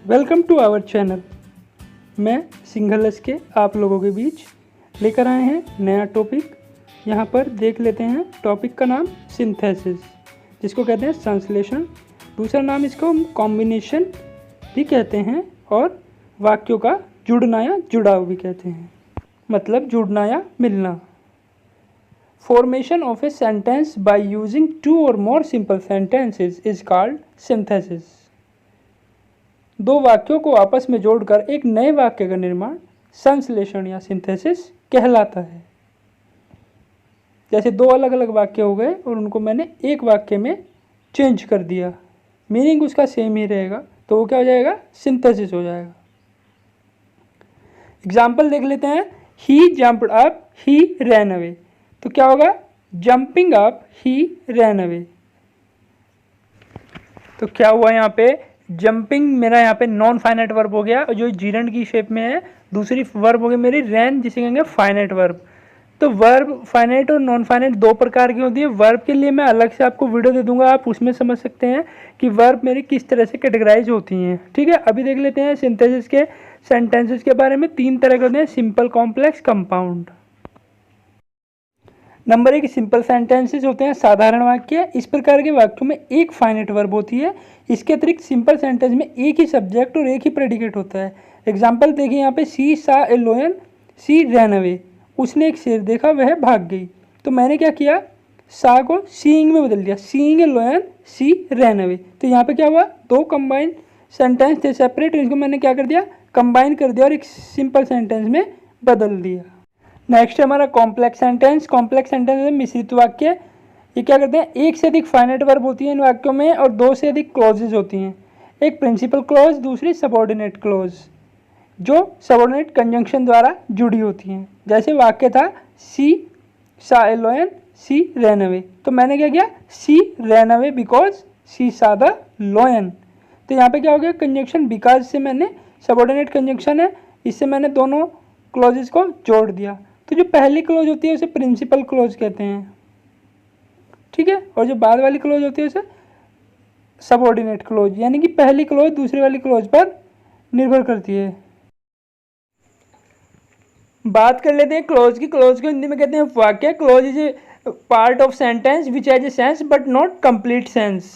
Welcome to our channel. मैं सिंघल के आप लोगों के बीच लेकर आए हैं नया टॉपिक। यहाँ पर देख लेते हैं टॉपिक का नाम सिंथेसिस, जिसको कहते हैं संश्लेषण। दूसरा नाम इसको हम कॉम्बिनेशन भी कहते हैं और वाक्यों का जुड़ना या जुड़ाव भी कहते हैं, मतलब जुड़ना या मिलना। Formation of a sentence by using two or more simple sentences is called synthesis. दो वाक्यों को आपस में जोड़कर एक नए वाक्य का निर्माण संश्लेषण या सिंथेसिस कहलाता है। जैसे दो अलग अलग वाक्य हो गए और उनको मैंने एक वाक्य में चेंज कर दिया, मीनिंग उसका सेम ही रहेगा, तो वो क्या हो जाएगा? सिंथेसिस हो जाएगा। एग्जाम्पल देख लेते हैं। ही जंप्ड अप, ही रैन अवे। तो क्या होगा? जंपिंग अप, ही रैन अवे। तो क्या हुआ यहाँ पे? जंपिंग मेरा यहाँ पे नॉन फाइनाइट वर्ब हो गया, और जो जीरंड की शेप में है दूसरी वर्ब हो गई मेरी रैन, जिसे कहेंगे फाइनाइट वर्ब। तो वर्ब फाइनाइट और नॉन फाइनाइट दो प्रकार की होती है। वर्ब के लिए मैं अलग से आपको वीडियो दे दूंगा, आप उसमें समझ सकते हैं कि वर्ब मेरी किस तरह से कैटेगराइज होती हैं। ठीक है, अभी देख लेते हैं सिंथेसिस के सेंटेंसेस के बारे में। तीन तरह के होते हैं: सिंपल, कॉम्प्लेक्स, कंपाउंड। नंबर एक, सिंपल सेंटेंसेस होते हैं साधारण वाक्य। इस प्रकार के वाक्यों में एक फाइनाइट वर्ब होती है। इसके अतिरिक्त सिंपल सेंटेंस में एक ही सब्जेक्ट और एक ही प्रेडिकेट होता है। एग्जाम्पल देखिए यहाँ पे, सी सा ए लोयन, सी रैन अवे। उसने एक शेर देखा, वह भाग गई। तो मैंने क्या किया? सा को सीइंग में बदल दिया, seeing a लोयन, C ran away. तो यहाँ पे क्या हुआ? दो कंबाइन सेंटेंस थे सेपरेट, इनको मैंने क्या कर दिया? कंबाइन कर दिया और एक सिंपल सेंटेंस में बदल दिया। नेक्स्ट है हमारा कॉम्प्लेक्स सेंटेंस। कॉम्प्लेक्स सेंटेंस में मिश्रित वाक्य। ये क्या करते हैं? एक से अधिक फाइनाइट वर्ब होती है इन वाक्यों में और दो से अधिक क्लॉजेज होती हैं। एक प्रिंसिपल क्लॉज, दूसरी सबऑर्डिनेट क्लॉज, जो सबऑर्डिनेट कंजंक्शन द्वारा जुड़ी होती हैं। जैसे वाक्य था, सी सा ए लोयन, सी रैन अवे। तो मैंने क्या किया? सी ran away because C saw the लोयन। तो यहाँ पे क्या हो गया? कंजंक्शन बिकॉज से मैंने, सबऑर्डिनेट कंजंक्शन है, इससे मैंने दोनों क्लॉजेज को जोड़ दिया। तो जो पहली क्लॉज होती है उसे प्रिंसिपल क्लॉज कहते हैं, ठीक है, और जो बाद वाली क्लॉज होती है उसे सबऑर्डिनेट क्लॉज, यानी कि पहली क्लॉज दूसरी वाली क्लॉज पर निर्भर करती है। बात कर लेते हैं क्लॉज की। क्लॉज को हिंदी में कहते हैं वाक्य। Clause is a part of sentence which has a sense but not complete sense.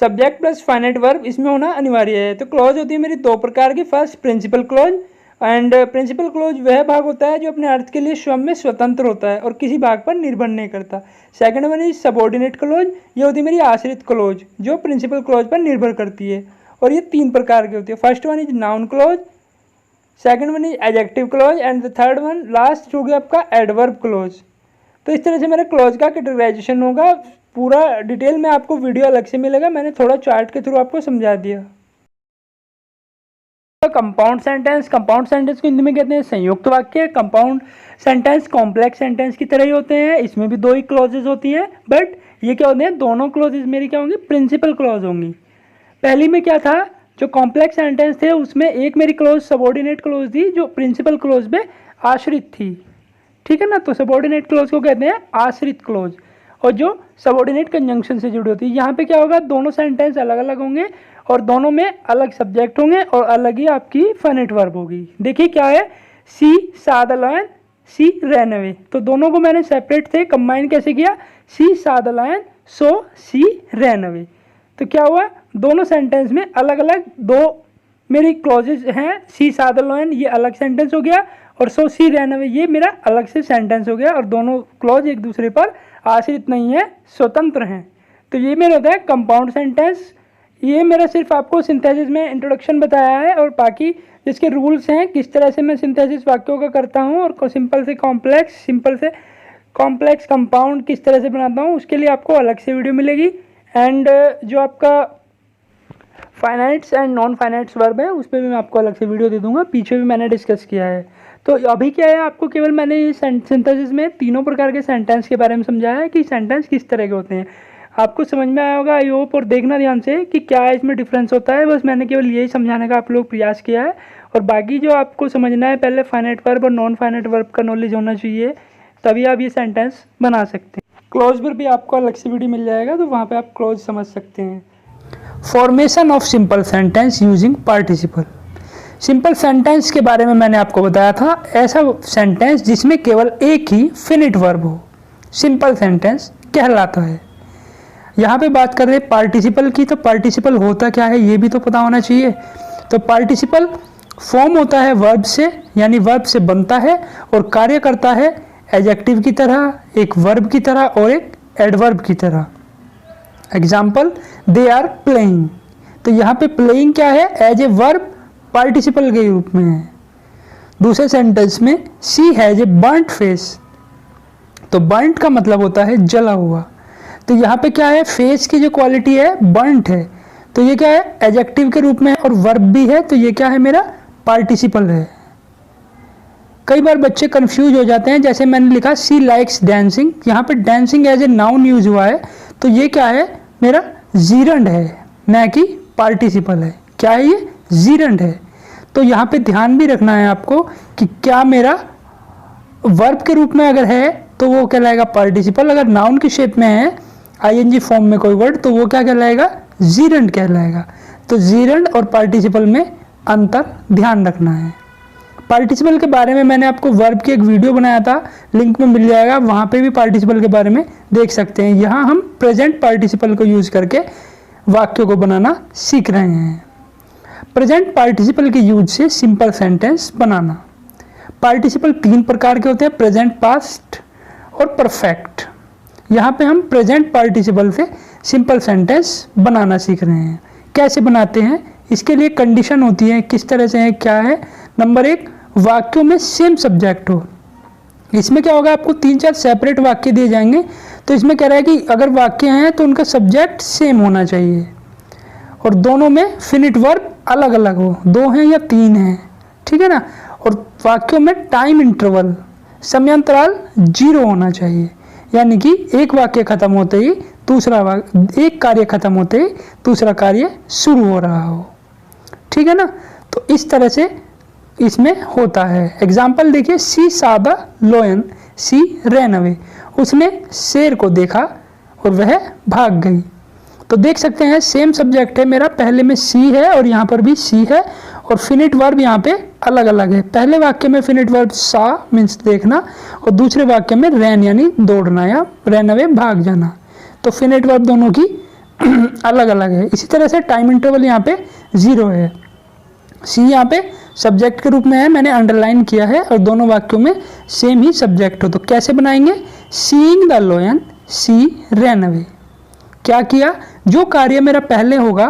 Subject plus finite verb इसमें होना अनिवार्य है। तो क्लॉज होती है मेरी दो प्रकार की। First, principal clause. And principal clause वह भाग होता है जो अपने अर्थ के लिए स्वयं में स्वतंत्र होता है और किसी भाग पर निर्भर नहीं करता। Second one is subordinate clause. ये होती है मेरी आश्रित क्लॉज, जो प्रिंसिपल क्लॉज पर निर्भर करती है, और ये तीन प्रकार की होती है। First one is noun clause, second one is adjective clause, and the third one last हो गया आपका एडवर्ब क्लॉज। तो इस तरह से मेरा क्लॉज का कैटेगराइजेशन होगा। पूरा डिटेल में आपको वीडियो अलग से मिलेगा, मैंने थोड़ा चार्ट के थ्रू आपको समझा दिया। Compound sentence. कंपाउंड सेंटेंस को हिंदी में कहते हैं संयुक्त वाक्य। कंपाउंड सेंटेंस कॉम्प्लेक्स सेंटेंस की तरह ही होते हैं। इसमें भी दो ही क्लॉजेज होती हैं, बट ये क्या होते हैं? दोनों क्लॉजेज मेरी क्या होंगी? प्रिंसिपल क्लॉज होंगी। पहली में क्या था? जो कॉम्प्लेक्स सेंटेंस थे उसमें एक मेरी क्लॉज सबऑर्डिनेट क्लॉज थी जो प्रिंसिपल क्लॉज में आश्रित थी, ठीक है ना। तो सबऑर्डिनेट क्लॉज को कहते हैं आश्रित क्लॉज, और जो सबऑर्डिनेट कंजंक्शन से जुड़ी होती है। यहाँ पे क्या होगा? दोनों सेंटेंस अलग अलग होंगे और दोनों में अलग सब्जेक्ट होंगे और अलग ही आपकी फाइनाइट वर्ब होगी। देखिए क्या है? She saw the lion, she ran away. तो दोनों को मैंने सेपरेट थे, कंबाइन कैसे किया? She saw the lion, so she ran away. तो क्या हुआ? दोनों सेंटेंस में अलग अलग दो मेरी क्लॉजेज हैं। सी सा द लायन ये अलग सेंटेंस हो गया, और सो सी रैन अवे ये मेरा अलग से सेंटेंस हो गया, और दोनों क्लॉज एक दूसरे पर आश्रित नहीं है, स्वतंत्र हैं। तो ये मेरा होता है कंपाउंड सेंटेंस। ये मेरा सिर्फ आपको सिंथेसिस में इंट्रोडक्शन बताया है, और बाकी जिसके रूल्स हैं किस तरह से मैं सिंथेसिस वाक्यों का करता हूँ, और सिंपल से कॉम्प्लेक्स, सिंपल से कॉम्प्लेक्स, कंपाउंड किस तरह से बनाता हूँ, उसके लिए आपको अलग से वीडियो मिलेगी। एंड जो आपका finites and non finites verb है उस पर भी मैं आपको अलग से वीडियो दे दूंगा, पीछे भी मैंने डिस्कस किया है। तो अभी क्या है, आपको केवल मैंने ये सिंथेसिस में तीनों प्रकार के सेंटेंस के बारे में समझाया है कि सेंटेंस किस तरह के होते हैं। आपको समझ में आया होगा आई होप, और देखना ध्यान से कि क्या इसमें डिफरेंस होता है। बस मैंने केवल यही समझाने का आप लोग प्रयास किया है, और बाकी जो आपको समझना है, पहले फाइनाइट वर्ब और नॉन फाइनाइट वर्ब का नॉलेज होना चाहिए, तभी आप ये सेंटेंस बना सकते हैं। क्लॉज पर भी आपको अलग से वीडियो मिल जाएगा, तो वहाँ पर आप क्लॉज समझ सकते हैं। Formation of simple sentence using participle. Simple sentence के बारे में मैंने आपको बताया था, ऐसा सेंटेंस जिसमें केवल एक ही फिनिट वर्ब हो, सिंपल सेंटेंस कहलाता है। यहाँ पे बात कर रहे हैं पार्टिसिपल की, तो पार्टिसिपल होता क्या है ये भी तो पता होना चाहिए। तो पार्टिसिपल फॉर्म होता है वर्ब से, यानी वर्ब से बनता है और कार्य करता है एडजेक्टिव की तरह, एक वर्ब की तरह और एक एडवर्ब की तरह। एग्जाम्पल, दे आर प्लेइंग, तो यहाँ पे प्लेइंग क्या है, एज ए वर्ब पार्टिसिपल के रूप में है। दूसरे सेंटेंस में she has a burnt face, तो बर्न्ट का मतलब होता है जला हुआ, तो यहाँ पे क्या है, फेस की जो क्वालिटी है बर्न्ट है, तो ये क्या है एडजेक्टिव के रूप में है और वर्ब भी है, तो ये क्या है मेरा पार्टिसिपल है। कई बार बच्चे कंफ्यूज हो जाते हैं, जैसे मैंने लिखा सी लाइक्स डांसिंग, यहाँ पे dancing as a noun use हुआ है, तो ये क्या है मेरा जीरंड है, ना कि पार्टिसिपल है। क्या है ये, जीरंड है। तो यहाँ पे ध्यान भी रखना है आपको कि क्या मेरा वर्ब के रूप में अगर है तो वो कहलाएगा पार्टिसिपल, अगर नाउन की शेप में है आईएनजी फॉर्म में कोई वर्ड तो वो क्या कहलाएगा, जीरंड कहलाएगा। तो जीरंड और पार्टिसिपल में अंतर ध्यान रखना है। पार्टिसिपल के बारे में मैंने आपको वर्ब की एक वीडियो बनाया था, लिंक में मिल जाएगा, वहाँ पे भी पार्टिसिपल के बारे में देख सकते हैं। यहाँ हम प्रेजेंट पार्टिसिपल को यूज करके वाक्यों को बनाना सीख रहे हैं। प्रेजेंट पार्टिसिपल के यूज से सिंपल सेंटेंस बनाना। पार्टिसिपल 3 प्रकार के होते हैं, प्रेजेंट, पास्ट और परफेक्ट। यहाँ पे हम प्रेजेंट पार्टिसिपल से सिंपल सेंटेंस बनाना सीख रहे हैं। कैसे बनाते हैं, इसके लिए कंडीशन होती है, किस तरह से है, क्या है। नंबर 1, वाक्यों में सेम सब्जेक्ट हो। इसमें क्या होगा, आपको 3-4 सेपरेट वाक्य दिए जाएंगे, तो इसमें कह रहा है कि अगर वाक्य हैं तो उनका सब्जेक्ट सेम होना चाहिए और दोनों में फिनिट वर्ब अलग अलग हो, 2 हैं या 3 हैं, ठीक है ना। और वाक्यों में टाइम इंटरवल, समयांतराल 0 होना चाहिए, यानी कि एक वाक्य खत्म होते ही दूसरा एक कार्य खत्म होते ही दूसरा कार्य शुरू हो रहा हो, ठीक है ना। तो इस तरह से इसमें होता है। एग्जाम्पल देखिए, she saw the lion, she ran away, उसने शेर को देखा और वह भाग गई। तो देख सकते हैं सेम सब्जेक्ट है मेरा, पहले में सी है और यहाँ पर भी सी है और फिनिट वर्ब यहाँ पे अलग अलग है। पहले वाक्य में फिनिट वर्ब सॉ मीन्स देखना और दूसरे वाक्य में रैन यानी दौड़ना या रैन अवे भाग जाना, तो फिनिट वर्ब दोनों की अलग अलग है। इसी तरह से टाइम इंटरवल यहाँ पे 0 है। सी यहाँ पे सब्जेक्ट के रूप में है, मैंने अंडरलाइन किया है, और दोनों वाक्यों में सेम ही सब्जेक्ट हो। तो कैसे बनाएंगे, seeing the lion, she ran away. क्या किया, जो कार्य मेरा पहले होगा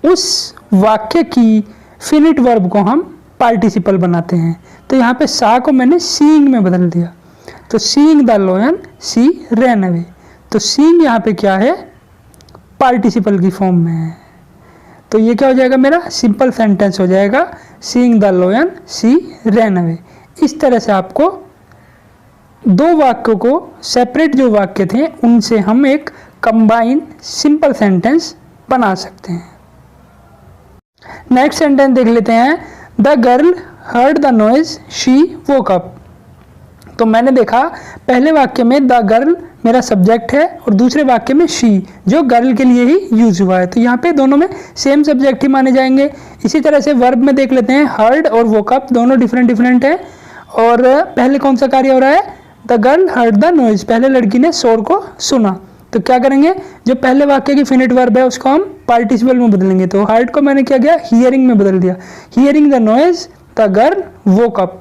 उस वाक्य की फिनिट वर्ब को हम पार्टिसिपल बनाते हैं। तो यहाँ पे सा को मैंने सीइंग में बदल दिया, तो seeing the lion, she ran away. तो सीइंग यहाँ पे क्या है, पार्टिसिपल की फॉर्म में है, तो ये क्या हो जाएगा मेरा सिंपल सेंटेंस हो जाएगा, seeing the lion, she ran away. इस तरह से आपको 2 वाक्यों को सेपरेट जो वाक्य थे उनसे हम एक कंबाइन सिंपल सेंटेंस बना सकते हैं। नेक्स्ट सेंटेंस देख लेते हैं, the girl heard the noise, she woke up. तो मैंने देखा पहले वाक्य में द गर्ल मेरा सब्जेक्ट है और दूसरे वाक्य में शी जो गर्ल के लिए ही यूज हुआ है, तो यहाँ पे दोनों में सेम सब्जेक्ट ही माने जाएंगे। इसी तरह से वर्ब में देख लेते हैं, हर्ड और वोक अप दोनों डिफरेंट है। और पहले कौन सा कार्य हो रहा है, the girl heard the noise, पहले लड़की ने शोर को सुना। तो क्या करेंगे, जो पहले वाक्य की फिनिट वर्ब है उसको हम पार्टिसिपल में बदलेंगे। तो हर्ड को मैंने क्या किया, हियरिंग में बदल दिया, hearing the noise the girl woke up.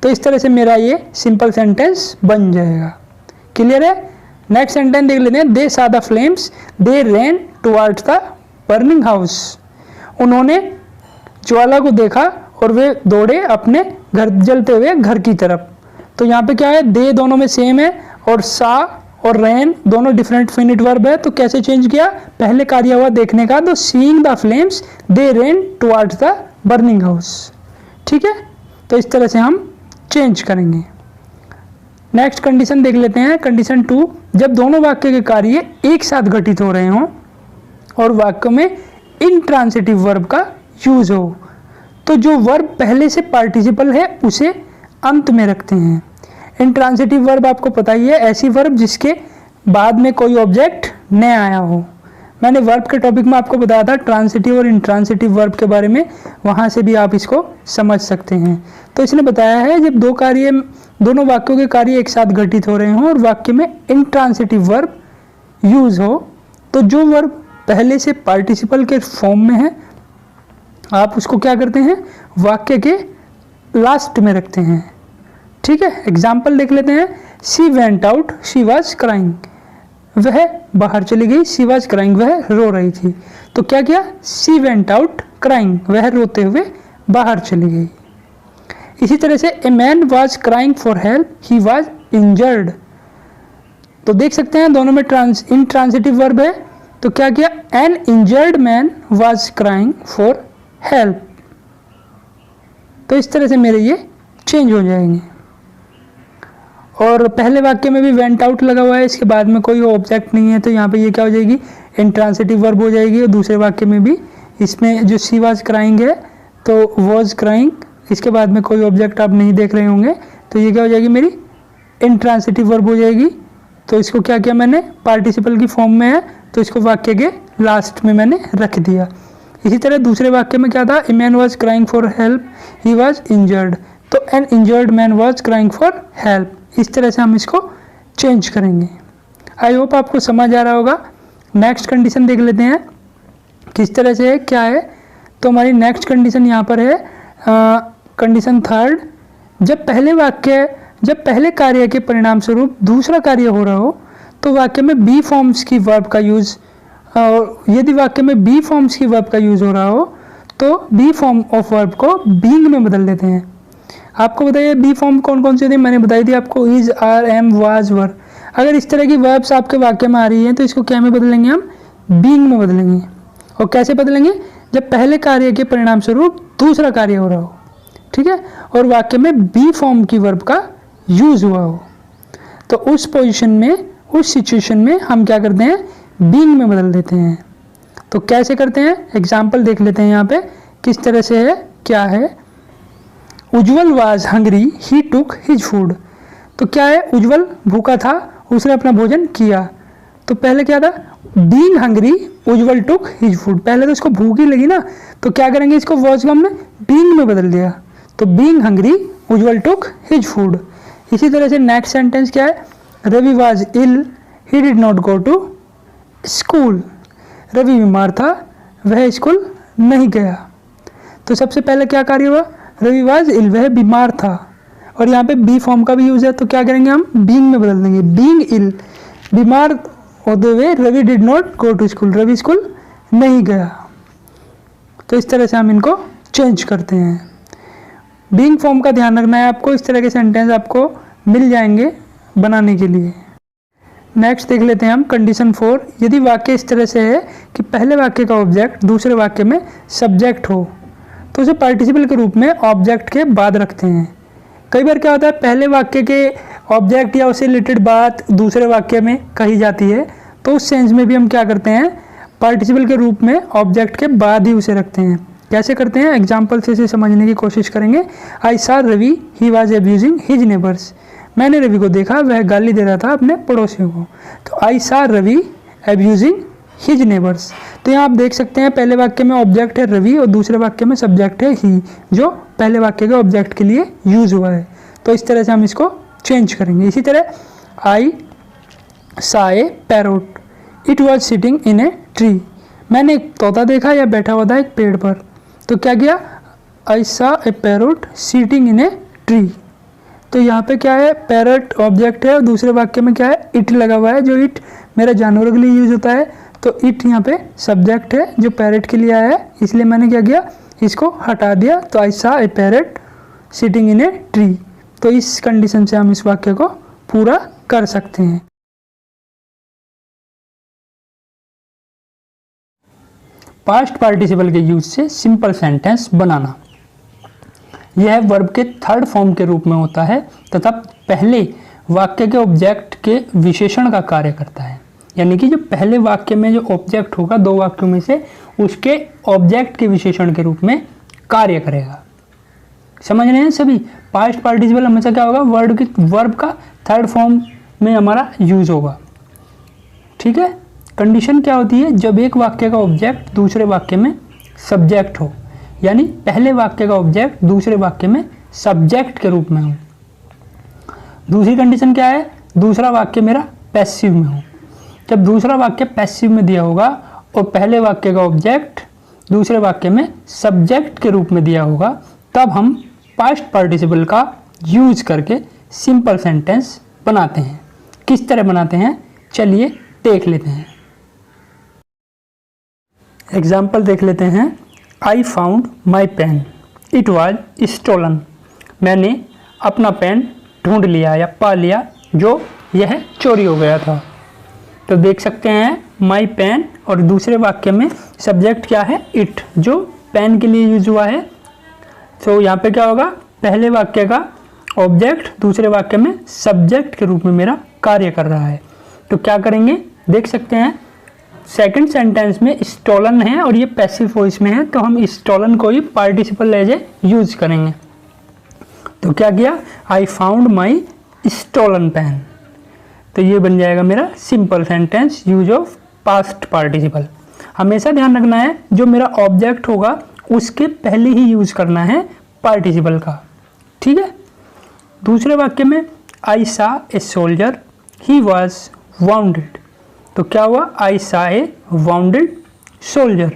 तो इस तरह से मेरा ये सिंपल सेंटेंस बन जाएगा। क्लियर है। नेक्स्ट सेंटेंस देख लेते हैं, they saw the flames, they ran towards the burning house. उन्होंने ज्वाला को देखा और वे दौड़े अपने घर जलते हुए घर की तरफ। तो यहाँ पे क्या है, दे दोनों में सेम है और सा और रैन दोनों डिफरेंट फिनिट वर्ब है। तो कैसे चेंज किया, पहले कार्य हुआ देखने का, तो seeing the flames, they ran towards the burning house, ठीक है। तो इस तरह से हम चेंज करेंगे। नेक्स्ट कंडीशन देख लेते हैं, कंडीशन 2, जब दोनों वाक्य के कार्य एक साथ घटित हो रहे हों और वाक्य में इंट्रांसिटिव वर्ब का यूज हो, तो जो वर्ब पहले से पार्टिसिपल है उसे अंत में रखते हैं। इंट्रांसिटिव वर्ब आपको पता ही है, ऐसी वर्ब जिसके बाद में कोई ऑब्जेक्ट न आया हो। मैंने वर्ब के टॉपिक में आपको बताया था ट्रांसिटिव और इंट्रांसिटिव वर्ब के बारे में, वहाँ से भी आप इसको समझ सकते हैं। तो इसने बताया है जब दोनों वाक्यों के कार्य एक साथ घटित हो रहे हों और वाक्य में इंट्रांसिटिव वर्ब यूज हो, तो जो वर्ब पहले से पार्टिसिपल के फॉर्म में है आप उसको क्या करते हैं, वाक्य के लास्ट में रखते हैं। ठीक है, एग्जाम्पल देख लेते हैं। She went out, she was crying, वह बाहर चली गई, शी वॉज क्राइंग, वह रो रही थी। तो क्या किया, शी वेंट आउट क्राइंग, वह रोते हुए बाहर चली गई। इसी तरह से ए man was crying for help, he was injured. तो देख सकते हैं दोनों में इंट्रांसिटिव वर्ब है। तो क्या किया, N injured man was crying for help. तो इस तरह से मेरे ये चेंज हो जाएंगे। और पहले वाक्य में भी वेंट आउट लगा हुआ है, इसके बाद में कोई ऑब्जेक्ट नहीं है, तो यहाँ पे ये क्या हो जाएगी, इंट्रांसिटिव वर्ब हो जाएगी। और दूसरे वाक्य में भी इसमें जो शी वाज क्राइंग है तो वॉज क्राइंग, इसके बाद में कोई ऑब्जेक्ट आप नहीं देख रहे होंगे, तो ये क्या हो जाएगी, मेरी इंट्रांसिटिव वर्ब हो जाएगी। तो इसको क्या किया मैंने, पार्टिसिपल की फॉर्म में है तो इसको वाक्य के लास्ट में मैंने रख दिया। इसी तरह दूसरे वाक्य में क्या था, a man was crying for help, he was injured, तो an injured man was crying for help. इस तरह से हम इसको चेंज करेंगे। आई होप आपको समझ आ रहा होगा। नेक्स्ट कंडीशन देख लेते हैं किस तरह से है, क्या है। तो हमारी नेक्स्ट कंडीशन यहाँ पर है कंडीशन थर्ड, जब पहले कार्य के परिणाम स्वरूप दूसरा कार्य हो रहा हो तो वाक्य में बी फॉर्म्स की वर्ब का यूज, और यदि वाक्य में बी फॉर्म्स की वर्ब का यूज हो रहा हो तो बी फॉर्म ऑफ वर्ब को बीइंग में बदल देते हैं। आपको बताइए बी फॉर्म कौन कौन सी होती है, मैंने बताई थी आपको, इज, आर, एम, वाज, वर। अगर इस तरह की वर्ब्स आपके वाक्य में आ रही हैं तो इसको क्या में बदलेंगे, हम बीइंग में बदलेंगे। और कैसे बदलेंगे, जब पहले कार्य के परिणाम स्वरूप दूसरा कार्य हो रहा हो, ठीक है, और वाक्य में बी फॉर्म की वर्ब का यूज हुआ हो, तो उस पोजिशन में, उस सिचुएशन में हम क्या करते हैं, बीइंग में बदल देते हैं। तो कैसे करते हैं, एग्जाम्पल देख लेते हैं यहाँ पे किस तरह से है, क्या है। Ujjwal was hungry, he took his food. तो क्या है, उज्जवल भूखा था, उसने अपना भोजन किया। तो पहले क्या था, being hungry, Ujjwal took his food. पहले तो इसको भूख ही लगी ना, तो क्या करेंगे, इसको वाज को हमने बीइंग में बदल दिया। तो being hungry, Ujjwal took his food. इसी तरह से नेक्स्ट सेंटेंस क्या है, Ravi was ill, he did not go to school. Ravi बीमार था, वह स्कूल नहीं गया। तो सबसे पहले क्या कार्य हुआ, रवि वाज इल, वह बीमार था, और यहाँ पे बी फॉर्म का भी यूज है, तो क्या करेंगे, हम बीइंग में बदल देंगे। बीइंग इल, बीमार होते हुए Ravi did not go to school, Ravi school नहीं गया। तो इस तरह से हम इनको चेंज करते हैं। बीइंग फॉर्म का ध्यान रखना है आपको, इस तरह के सेंटेंस आपको मिल जाएंगे बनाने के लिए। नेक्स्ट देख लेते हैं हम कंडीशन 4, यदि वाक्य इस तरह से है कि पहले वाक्य का ऑब्जेक्ट दूसरे वाक्य में सब्जेक्ट हो तो उसे पार्टिसिपल के रूप में ऑब्जेक्ट के बाद रखते हैं। कई बार क्या होता है, पहले वाक्य के ऑब्जेक्ट या उससे रिलेटेड बात दूसरे वाक्य में कही जाती है, तो उस सेंस में भी हम क्या करते हैं, पार्टिसिपल के रूप में ऑब्जेक्ट के बाद ही उसे रखते हैं। कैसे करते हैं, एग्जाम्पल से इसे समझने की कोशिश करेंगे। I saw Ravi, he was abusing his neighbours. मैंने रवि को देखा, वह गाली दे रहा था अपने पड़ोसियों को। तो I saw Ravi abusing his neighbours. तो यहाँ आप देख सकते हैं पहले वाक्य में ऑब्जेक्ट है रवि और दूसरे वाक्य में सब्जेक्ट है ही, जो पहले वाक्य के ऑब्जेक्ट के लिए यूज हुआ है। तो इस तरह से हम इसको चेंज करेंगे। इसी तरह I saw a parrot, it was sitting in a tree. मैंने एक तोता देखा या बैठा हुआ था एक पेड़ पर। तो क्या किया, I saw a parrot sitting in a tree. तो यहाँ पे क्या है, पैरट ऑब्जेक्ट है और दूसरे वाक्य में क्या है, इट लगा हुआ है, जो इट मेरा जानवरों के लिए यूज होता है। तो इट यहाँ पे सब्जेक्ट है जो पैरट के लिए आया है, इसलिए मैंने क्या किया, इसको हटा दिया। तो I saw a parrot sitting in a tree. तो इस कंडीशन से हम इस वाक्य को पूरा कर सकते हैं। पास्ट पार्टिसिपल के यूज से सिंपल सेंटेंस बनाना, यह वर्ब के थर्ड फॉर्म के रूप में होता है तथा पहले वाक्य के ऑब्जेक्ट के विशेषण का कार्य करता है। यानी कि जो पहले वाक्य में जो ऑब्जेक्ट होगा दो वाक्यों में से, उसके ऑब्जेक्ट के विशेषण के रूप में कार्य करेगा। समझ रहे हैं सभी। पास्ट पार्टिसिपल हमेशा क्या होगा, वर्ब का थर्ड फॉर्म में हमारा यूज होगा। ठीक है, कंडीशन क्या होती है? जब एक वाक्य का ऑब्जेक्ट दूसरे वाक्य में सब्जेक्ट हो, यानी पहले वाक्य का ऑब्जेक्ट दूसरे वाक्य में सब्जेक्ट के रूप में हो। दूसरी कंडीशन क्या है? दूसरा वाक्य मेरा पैसिव में हो। जब दूसरा वाक्य पैसिव में दिया होगा और पहले वाक्य का ऑब्जेक्ट दूसरे वाक्य में सब्जेक्ट के रूप में दिया होगा, तब हम पास्ट पार्टिसिपल का यूज करके सिंपल सेंटेंस बनाते हैं। किस तरह बनाते हैं चलिए देख लेते हैं। एग्जाम्पल देख लेते हैं। I found my pen, it was stolen. मैंने अपना पेन ढूंढ लिया या पा लिया जो यह चोरी हो गया था। तो देख सकते हैं माई पेन और दूसरे वाक्य में सब्जेक्ट क्या है? इट, जो पेन के लिए यूज हुआ है। तो यहाँ पे क्या होगा? पहले वाक्य का ऑब्जेक्ट दूसरे वाक्य में सब्जेक्ट के रूप में मेरा कार्य कर रहा है। तो क्या करेंगे देख सकते हैं। सेकंड सेंटेंस में स्टोलन है और ये पैसिव वॉइस में है, तो हम स्टोलन को ही पार्टिसिपल एज ए यूज करेंगे। तो क्या किया? I found my stolen pen. तो ये बन जाएगा मेरा simple sentence use of past participle. हमेशा ध्यान रखना है जो मेरा ऑब्जेक्ट होगा उसके पहले ही यूज करना है पार्टिसिपल का, ठीक है। दूसरे वाक्य में आई saw a soldier, he was bounded. तो क्या हुआ? आई सा ए वाउंडेड सोल्जर।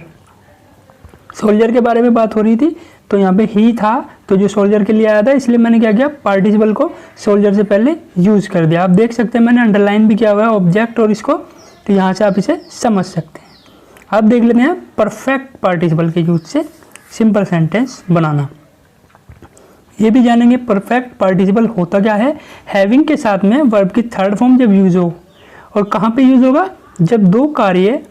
सोल्जर के बारे में बात हो रही थी, तो यहाँ पे ही था, तो जो सोल्जर के लिए आया था, इसलिए मैंने क्या किया? पार्टिसिपल को सोल्जर से पहले यूज कर दिया। आप देख सकते हैं मैंने अंडरलाइन भी किया हुआ है ऑब्जेक्ट और इसको, तो यहाँ से आप इसे समझ सकते हैं। अब देख लेते हैं परफेक्ट पार्टिसिपल के यूज से सिंपल सेंटेंस बनाना। ये भी जानेंगे परफेक्ट पार्टिसिपल होता क्या है। हैविंग के साथ में वर्ब की थर्ड फॉर्म जब यूज हो, और कहाँ पे यूज होगा? जब दो कार्य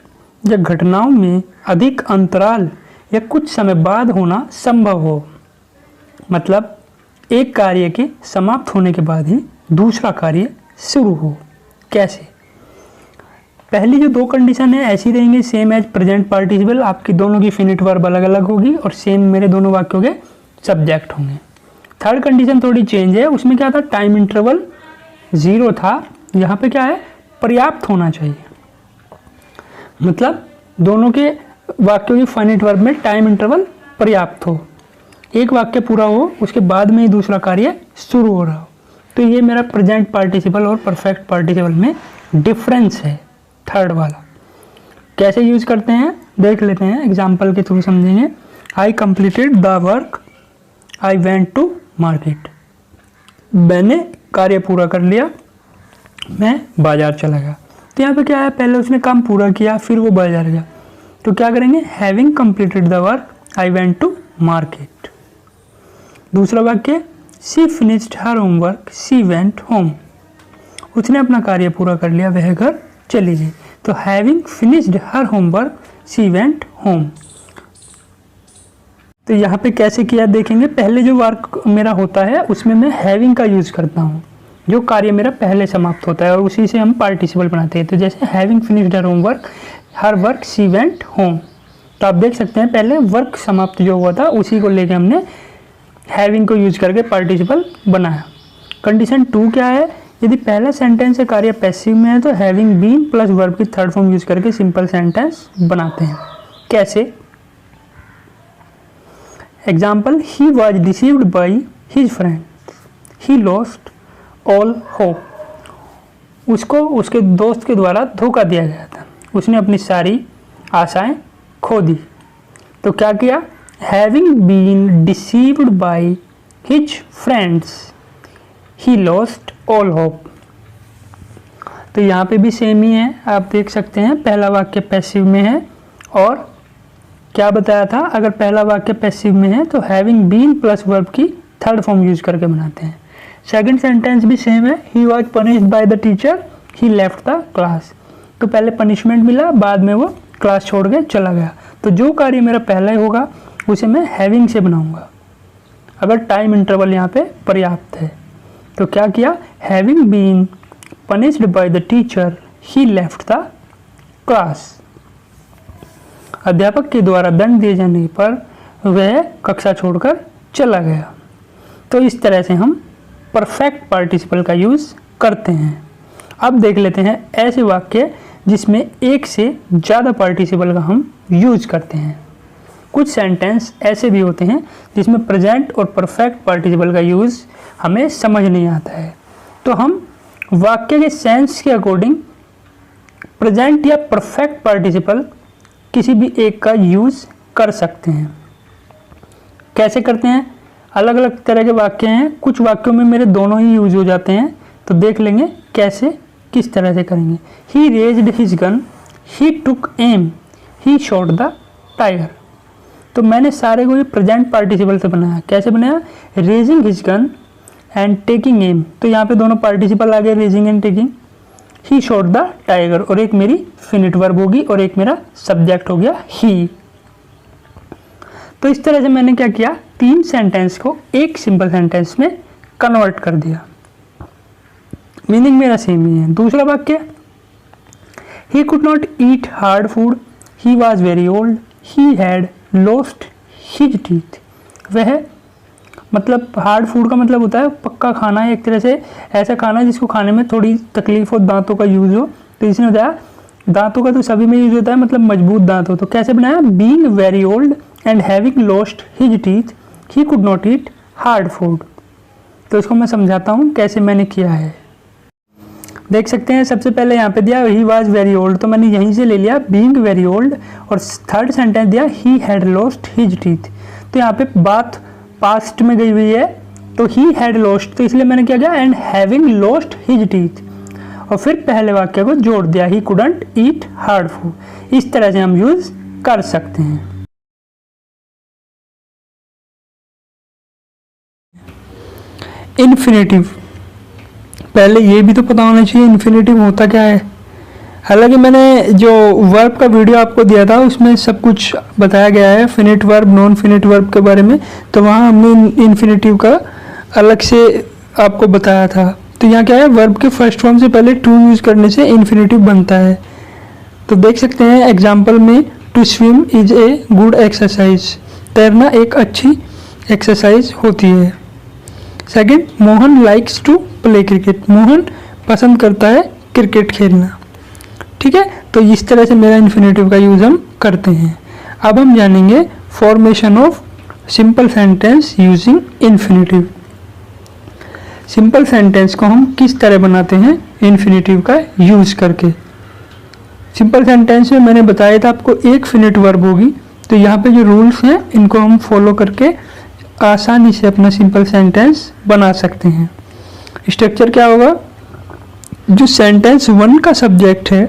या घटनाओं में अधिक अंतराल या कुछ समय बाद होना संभव हो। मतलब एक कार्य के समाप्त होने के बाद ही दूसरा कार्य शुरू हो। कैसे? पहली जो दो कंडीशन है ऐसी रहेंगी सेम एज प्रेजेंट पार्टिसिपल, आपकी दोनों की फिनिट वर्ब अलग अलग होगी और सेम मेरे दोनों वाक्यों के सब्जेक्ट होंगे। थर्ड कंडीशन थोड़ी चेंज है, उसमें क्या था? टाइम इंटरवल 0 था, यहाँ पे क्या है? पर्याप्त होना चाहिए। मतलब दोनों के वाक्यों की फाइनाइट वर्ब में टाइम इंटरवल पर्याप्त हो, एक वाक्य पूरा हो उसके बाद में ही दूसरा कार्य शुरू हो रहा हो। तो ये मेरा प्रेजेंट पार्टिसिपल और परफेक्ट पार्टिसिपल में डिफरेंस है, थर्ड वाला। कैसे यूज करते हैं देख लेते हैं, एग्जाम्पल के थ्रू समझेंगे। I completed the work, I went to market. मैंने कार्य पूरा कर लिया, मैं बाजार चला गया। तो यहाँ पे क्या है? पहले उसने काम पूरा किया फिर वो बाजार गया। तो क्या करेंगे? Having completed the work, I went to market. दूसरा वाक्य she finished her homework, she went home. उसने अपना कार्य पूरा कर लिया, वह घर चली गई। तो having finished her homework, she went home. तो यहाँ पे कैसे किया देखेंगे। पहले जो वर्क मेरा होता है उसमें मैं हैविंग का यूज करता हूँ, जो कार्य मेरा पहले समाप्त होता है और उसी से हम पार्टिसिपल बनाते हैं। तो जैसे having finished her homework, her work she went home. तो आप देख सकते हैं पहले वर्क समाप्त जो हुआ था उसी को लेके हमने हैविंग को यूज करके पार्टिसिपल बनाया। कंडीशन 2 क्या है? यदि पहला सेंटेंस से कार्य पैसिव में है तो हैविंग बीन प्लस वर्ब की थर्ड फॉर्म यूज करके सिंपल सेंटेंस बनाते हैं। कैसे? Example, he was deceived by his friend, he lost all hope. उसको उसके दोस्त के द्वारा धोखा दिया गया था, उसने अपनी सारी आशाएं खो दी। तो क्या किया? Having been deceived by his friends, he lost all hope. तो यहाँ पे भी सेम ही है, आप देख सकते हैं पहला वाक्य पैसिव में है और क्या बताया था? अगर पहला वाक्य पैसिव में है तो हैविंग बीन प्लस वर्ब की थर्ड फॉर्म यूज करके बनाते हैं। सेकंड सेंटेंस भी सेम है, he was punished by the teacher, he left the class. तो पहले पनिशमेंट मिला, बाद में वो क्लास छोड़ के चला गया। तो जो कार्य मेरा पहला ही होगा उसे मैं हैविंग से बनाऊंगा, अगर टाइम इंटरवल यहाँ पे पर्याप्त है। तो क्या किया? Having been punished by the teacher, he left the class. अध्यापक के द्वारा दंड दिए जाने पर वह कक्षा छोड़कर चला गया। तो इस तरह से हम परफेक्ट पार्टिसिपल का यूज करते हैं। अब देख लेते हैं ऐसे वाक्य जिसमें एक से ज़्यादा पार्टिसिपल का हम यूज़ करते हैं। कुछ सेंटेंस ऐसे भी होते हैं जिसमें प्रेजेंट और परफेक्ट पार्टिसिपल का यूज़ हमें समझ नहीं आता है, तो हम वाक्य के सेंस के अकॉर्डिंग प्रेजेंट या परफेक्ट पार्टिसिपल किसी भी एक का यूज़ कर सकते हैं। कैसे करते हैं? अलग अलग तरह के वाक्य हैं, कुछ वाक्यों में मेरे दोनों ही यूज हो जाते हैं, तो देख लेंगे कैसे किस तरह से करेंगे। He raised his gun, he took aim, he shot the tiger. तो मैंने सारे को ये प्रेजेंट पार्टिसिपल से बनाया। कैसे बनाया? Raising his gun and taking aim, तो यहाँ पे दोनों पार्टिसिपल आ गए, raising and taking. He shot the tiger, और एक मेरी फिनिट वर्ब होगी और एक मेरा सब्जेक्ट हो गया ही। तो इस तरह से मैंने क्या किया, 3 सेंटेंस को एक सिंपल सेंटेंस में कन्वर्ट कर दिया। मीनिंग मेरा सेम ही है। दूसरा वाक्य, he could not eat hard food, he was very old, he had lost his teeth. वह, मतलब हार्ड फूड का मतलब होता है पक्का खाना है, एक तरह से ऐसा खाना जिसको खाने में थोड़ी तकलीफ हो, दांतों का यूज़ हो। तो इसने बताया दांतों का तो सभी में यूज़ होता है, मतलब मजबूत दांत हो। तो कैसे बनाया? Being very old and having lost his teeth, he could not eat hard food. तो इसको मैं समझाता हूँ कैसे मैंने किया है। देख सकते हैं, सबसे पहले यहाँ पे दिया ही वॉज वेरी ओल्ड, तो मैंने यहीं से ले लिया बीइंग वेरी ओल्ड, और थर्ड सेंटेंस दिया he had lost his teeth. तो यहाँ पे बात पास्ट में गई हुई है, तो ही हैड लॉस्ट, तो इसलिए मैंने क्या किया, and having lost his teeth, और फिर पहले वाक्य को जोड़ दिया, he couldn't eat hard food. इस तरह से हम यूज कर सकते हैं। इन्फिनेटिव, पहले ये भी तो पता होना चाहिए इन्फिनेटिव होता क्या है। हालांकि मैंने जो वर्ब का वीडियो आपको दिया था उसमें सब कुछ बताया गया है finite verb, non finite verb के बारे में, तो वहाँ हमने इन्फिनेटिव का अलग से आपको बताया था। तो यहाँ क्या है, वर्ब के फर्स्ट फॉर्म से पहले टू यूज़ करने से इन्फिनेटिव बनता है। तो देख सकते हैं एग्जाम्पल में, to swim is a good exercise, तैरना एक अच्छी एक्सरसाइज होती है। Second, Mohan likes to play cricket, Mohan पसंद करता है क्रिकेट खेलना। ठीक है, तो इस तरह से मेरा इन्फिनेटिव का यूज़ हम करते हैं। अब हम जानेंगे formation of simple sentence using infinitive. Simple sentence को हम किस तरह बनाते हैं इन्फिनेटिव का यूज़ करके। सिंपल सेंटेंस में मैंने बताया था आपको एक फिनिट वर्ब होगी, तो यहाँ पे जो रूल्स हैं इनको हम फॉलो करके आसानी से अपना सिंपल सेंटेंस बना सकते हैं। स्ट्रक्चर क्या होगा, जो सेंटेंस 1 का सब्जेक्ट है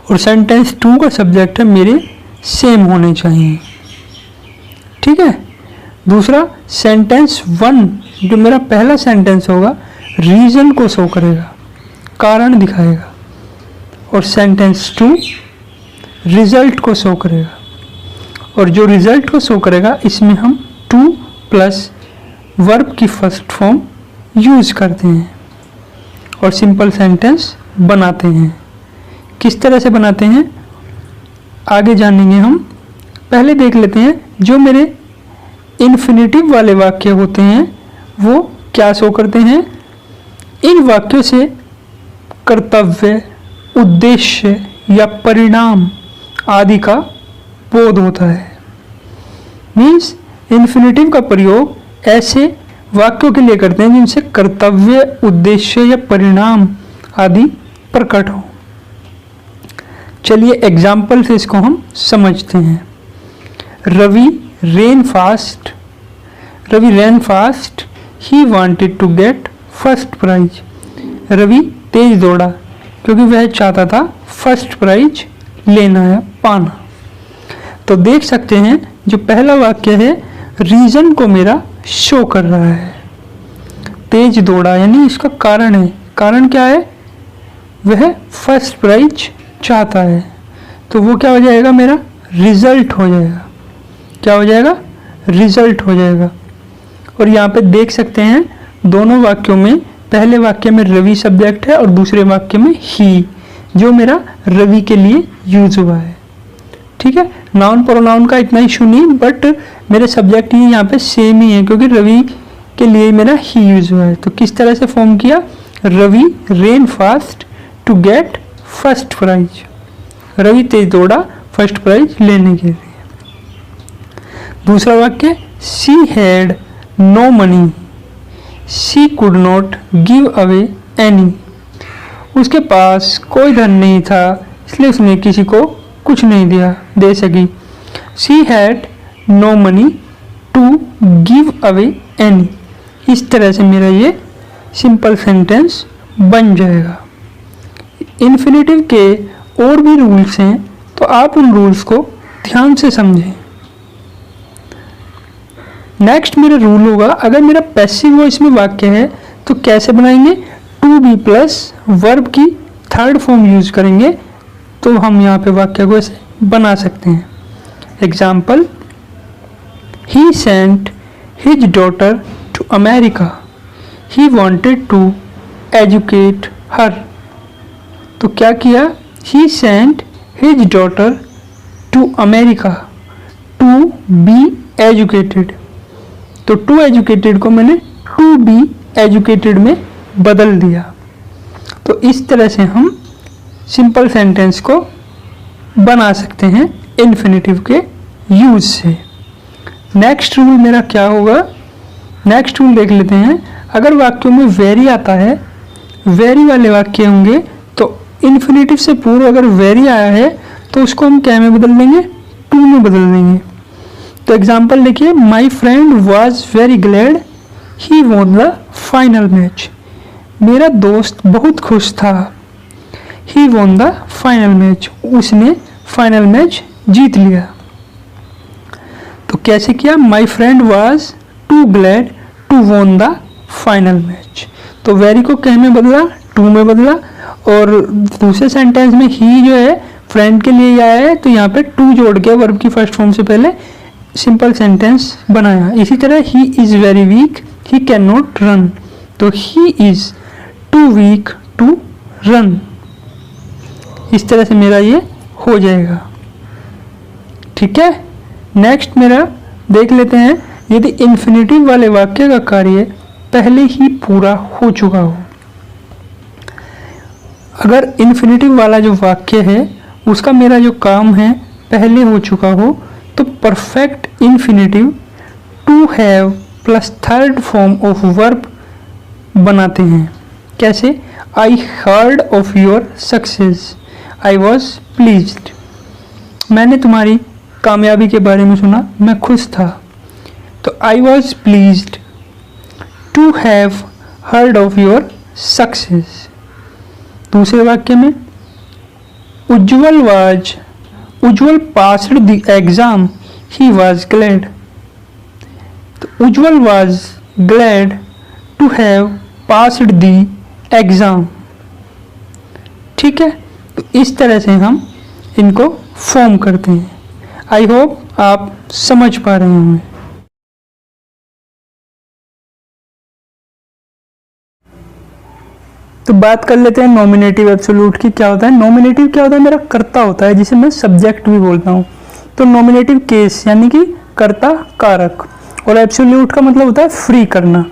और सेंटेंस 2 का सब्जेक्ट है मेरे सेम होने चाहिए। ठीक है। दूसरा, सेंटेंस 1 जो मेरा पहला सेंटेंस होगा रीजन को शो करेगा, कारण दिखाएगा, और सेंटेंस 2 रिजल्ट को शो करेगा, और जो रिजल्ट को शो करेगा इसमें हम टू प्लस वर्ब की फर्स्ट फॉर्म यूज करते हैं और सिंपल सेंटेंस बनाते हैं। किस तरह से बनाते हैं आगे जानेंगे हम। पहले देख लेते हैं जो मेरे इन्फिनेटिव वाले वाक्य होते हैं वो क्या शो करते हैं। इन वाक्यों से कर्तव्य, उद्देश्य या परिणाम आदि का बोध होता है। मीन्स इन्फिनेटिव का प्रयोग ऐसे वाक्यों के लिए करते हैं जिनसे कर्तव्य, उद्देश्य या परिणाम आदि प्रकट हो। चलिए एग्जाम्पल से इसको हम समझते हैं। Ravi ran fast, he wanted to get first prize. Ravi तेज दौड़ा क्योंकि वह चाहता था फर्स्ट प्राइज लेना या पाना। तो देख सकते हैं जो पहला वाक्य है रीजन को मेरा शो कर रहा है। तेज दौड़ा यानी इसका कारण है। कारण क्या है, वह फर्स्ट प्राइज चाहता है, तो वो क्या हो जाएगा, मेरा रिजल्ट हो जाएगा। क्या हो जाएगा, रिजल्ट हो जाएगा। और यहाँ पे देख सकते हैं दोनों वाक्यों में, पहले वाक्य में रवि सब्जेक्ट है और दूसरे वाक्य में ही, जो मेरा रवि के लिए यूज हुआ है। ठीक है, नाउन प्रोनाउन का इतना इशू नहीं, बट मेरे सब्जेक्ट ही यहाँ पे सेम ही है क्योंकि रवि के लिए मेरा ही यूज हुआ है। तो किस तरह से फॉर्म किया, Ravi ran fast to get first prize, Ravi तेज दौड़ा फर्स्ट प्राइज लेने के लिए। दूसरा वाक्य, she had no money, she could not give away any, उसके पास कोई धन नहीं था इसलिए उसने किसी को कुछ नहीं दे सकी। She had no money to give away any. इस तरह से मेरा ये सिंपल सेंटेंस बन जाएगा। इन्फिनेटिव के और भी रूल्स हैं तो आप उन रूल्स को ध्यान से समझें। नेक्स्ट मेरा रूल होगा, अगर मेरा पैसिव वॉइस में वाक्य है तो कैसे बनाएंगे, टू बी प्लस वर्ब की थर्ड फॉर्म यूज करेंगे तो हम यहाँ पे वाक्य को ऐसे बना सकते हैं। Example, he sent his daughter to America, he wanted to educate her. तो क्या किया, he sent his daughter to America to be educated. तो टू एजुकेटेड को मैंने टू बी एजुकेटेड में बदल दिया। तो इस तरह से हम सिंपल सेंटेंस को बना सकते हैं इन्फिनेटिव के यूज से। नेक्स्ट रूल मेरा क्या होगा, नेक्स्ट रूल देख लेते हैं। अगर वाक्यों में वेरी आता है, वेरी वाले वाक्य होंगे तो इन्फिनेटिव से पूर्व अगर वेरी आया है तो उसको हम क्या में बदल देंगे, टू में बदल देंगे। तो एग्जाम्पल देखिए, my friend was very glad he won the final match. मेरा दोस्त बहुत खुश था, he won the final match, उसने फाइनल मैच जीत लिया। तो कैसे किया, my friend was too glad to won the final match. तो वेरी को क्या में बदला, टू में बदला। और दूसरे सेंटेंस में ही जो है फ्रेंड के लिए आया है तो यहाँ पे टू जोड़ के वर्ब की फर्स्ट फॉर्म से पहले सिंपल सेंटेंस बनाया। इसी तरह he is very weak, he can not run. तो he is too weak to run. इस तरह से मेरा ये हो जाएगा। ठीक है, नेक्स्ट मेरा देख लेते हैं, यदि इन्फिनेटिव वाले वाक्य का कार्य पहले ही पूरा हो चुका हो। अगर इन्फिनेटिव वाला जो वाक्य है उसका मेरा जो काम है पहले हो चुका हो तो perfect infinitive to have plus third form of verb बनाते हैं। कैसे, I heard of your success, I was pleased. मैंने तुम्हारी कामयाबी के बारे में सुना, मैं खुश था। तो I was pleased to have heard of your success. दूसरे वाक्य में, Ujjwal passed the exam, he was glad. तो Ujjwal was glad to have passed the exam. ठीक है, तो इस तरह से हम इनको फॉर्म करते हैं। आई होप आप समझ पा रहे होंगे। तो बात कर लेते हैं नॉमिनेटिव एब्सोल्यूट की। क्या होता है नॉमिनेटिव, क्या होता है, मेरा कर्ता होता है जिसे मैं सब्जेक्ट भी बोलता हूँ। तो नॉमिनेटिव केस यानी कि कर्ता कारक, और एब्सोल्यूट का मतलब होता है फ्री करना,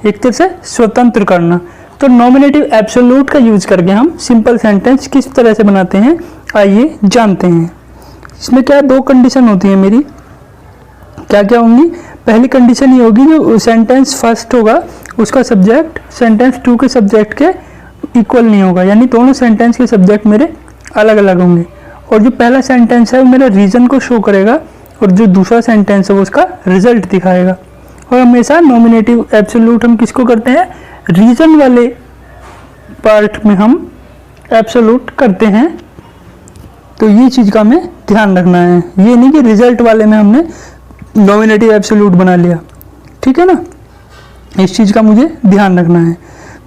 एक तरह से स्वतंत्र करना। तो नॉमिनेटिव एब्सोल्यूट का यूज करके हम सिंपल सेंटेंस किस तरह से बनाते हैं आइए जानते हैं। इसमें क्या दो कंडीशन होती है मेरी, क्या क्या होंगी। पहली कंडीशन ये होगी, जो सेंटेंस फर्स्ट होगा उसका सब्जेक्ट सेंटेंस टू के सब्जेक्ट के इक्वल नहीं होगा, यानी दोनों सेंटेंस के सब्जेक्ट मेरे अलग अलग होंगे। और जो पहला सेंटेंस है वो मेरा रीजन को शो करेगा और जो दूसरा सेंटेंस है वो उसका रिजल्ट दिखाएगा। और हमेशा नॉमिनेटिव एब्सोल्यूट हम किसको करते हैं, रीजन वाले पार्ट में हम एब्सोल्यूट करते हैं। तो ये चीज़ का हमें ध्यान रखना है, ये नहीं कि रिजल्ट वाले में हमने नॉमिनेटिव एब्सोल्यूट बना लिया। ठीक है ना, इस चीज़ का मुझे ध्यान रखना है।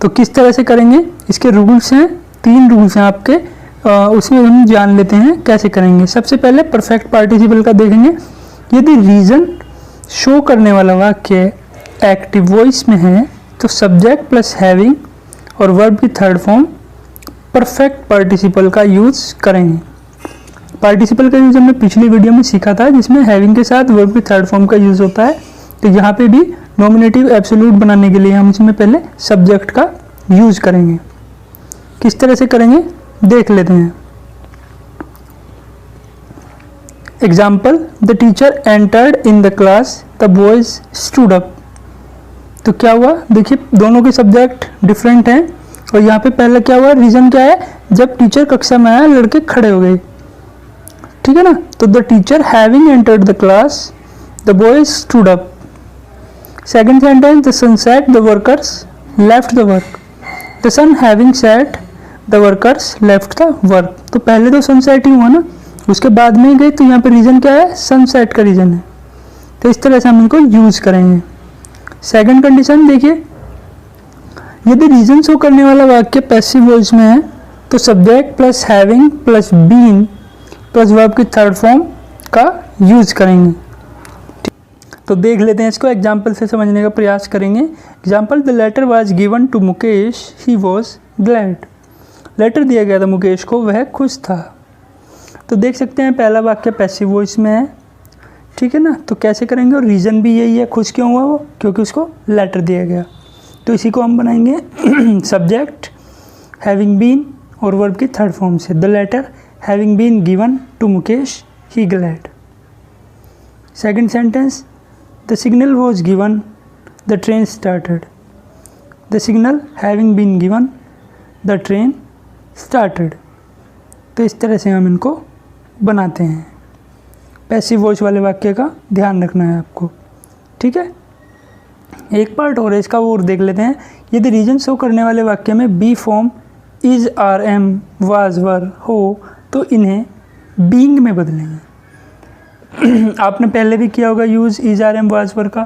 तो किस तरह से करेंगे, इसके रूल्स हैं, 3 रूल्स हैं आपके, उसमें हम जान लेते हैं कैसे करेंगे। सबसे पहले परफेक्ट पार्टिसिपल का देखेंगे। यदि रीजन शो करने वाला वाक्य एक्टिव वॉइस में है तो सब्जेक्ट प्लस हैविंग और वर्ब की थर्ड फॉर्म परफेक्ट पार्टिसिपल का यूज़ करेंगे। पार्टिसिपल का यूज़ हमने पिछली वीडियो में सीखा था, जिसमें हैविंग के साथ वर्ब की थर्ड फॉर्म का यूज़ होता है। तो यहाँ पे भी नॉमिनेटिव एब्सोल्यूट बनाने के लिए हम इसमें पहले सब्जेक्ट का यूज़ करेंगे। किस तरह से करेंगे, देख लेते हैं। Example, the teacher entered in the class, the boys stood up. तो क्या हुआ, देखिए दोनों के सब्जेक्ट डिफरेंट हैं और यहाँ पे पहला क्या हुआ, रीजन क्या है, जब टीचर कक्षा में आया लड़के खड़े हो गए, ठीक है ना। तो the teacher having entered the class, the boys stood up. Second sentence, the sun set, the workers left the work. The sun having set, the workers left the work. तो पहले तो सन सेट ही हुआ ना, उसके बाद में ही गए, तो यहाँ पे रीजन क्या है, सन सेट का रीजन है। तो इस तरह से हम इनको यूज करेंगे। सेकंड कंडीशन देखिए, यदि रीजन शो करने वाला वाक्य पैसिव वॉइस में है तो subject plus having plus being plus verb की थर्ड फॉर्म का यूज करेंगे। तो देख लेते हैं इसको, एग्जाम्पल से समझने का प्रयास करेंगे। Example, the letter was given to Mukesh, he was glad. Letter दिया गया था मुकेश को, वह खुश था। तो देख सकते हैं पहला वाक्य पैसिव वॉइस में है, ठीक है ना। तो कैसे करेंगे, और रीज़न भी यही है, खुश क्यों हुआ वो, क्योंकि उसको लेटर दिया गया। तो इसी को हम बनाएंगे सब्जेक्ट हैविंग बीन और वर्ब की थर्ड फॉर्म से। The letter having been given to Mukesh, he glad. Second sentence, the signal was given, the train started. The signal having been given, the train started. तो इस तरह से हम इनको बनाते हैं। पैसिव वॉइस वाले वाक्य का ध्यान रखना है आपको, ठीक है। एक पार्ट और है इसका, वो और देख लेते हैं। यदि रीजन शो करने वाले वाक्य में be form is, are, am, was, were हो तो इन्हें बीइंग में बदलेंगे। आपने पहले भी किया होगा use is, are, am, was, were का,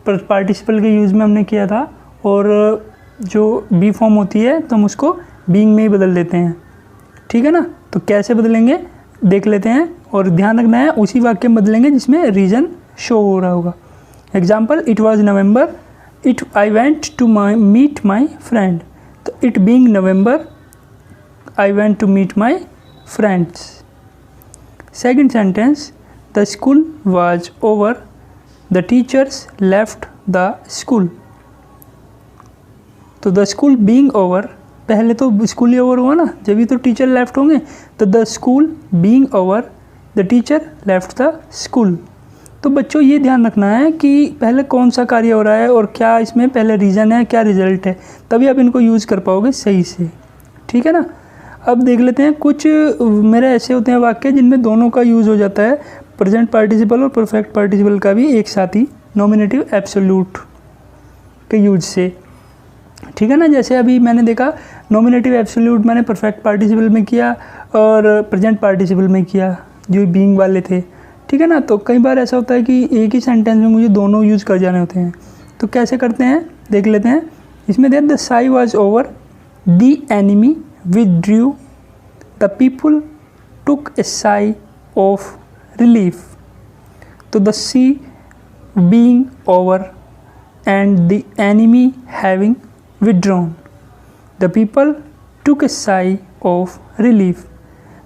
पार्टिसिपल के यूज़ में हमने किया था। और जो बी फॉर्म होती है तो हम उसको बीइंग में ही बदल देते हैं, ठीक है ना। तो कैसे बदलेंगे देख लेते हैं, और ध्यान रखना है उसी वाक्य में बदलेंगे जिसमें रीजन शो हो रहा होगा। Example, it was November, it I went to meet my friend. तो it being November, I went to meet my friends. Second sentence, the school was over, the teachers left the school. तो the school being over, पहले तो school ही over हुआ ना, जब भी तो teacher left होंगे। तो the school being over, the teacher left the school. तो बच्चों ये ध्यान रखना है कि पहले कौन सा कार्य हो रहा है और क्या इसमें पहले रीज़न है, क्या रिजल्ट है, तभी आप इनको यूज़ कर पाओगे सही से, ठीक है ना। अब देख लेते हैं, कुछ मेरे ऐसे होते हैं वाक्य जिनमें दोनों का यूज़ हो जाता है, प्रेजेंट पार्टिसिपल और परफेक्ट पार्टिसिपल का भी एक साथ ही, नॉमिनेटिव एब्सोल्यूट के यूज से, ठीक है ना। जैसे अभी मैंने देखा नॉमिनेटिव एब्सोल्यूट मैंने परफेक्ट पार्टिसिपल में किया और प्रेजेंट पार्टिसिपल में किया, जो बीइंग वाले थे, ठीक है ना। तो कई बार ऐसा होता है कि एक ही सेंटेंस में मुझे दोनों यूज़ कर जाने होते हैं। तो कैसे करते हैं देख लेते हैं। इसमें देख, the siege was over, the enemy withdrew, the people took a sigh of relief. तो the siege being over and the enemy having withdrawn, the people took a sigh of relief।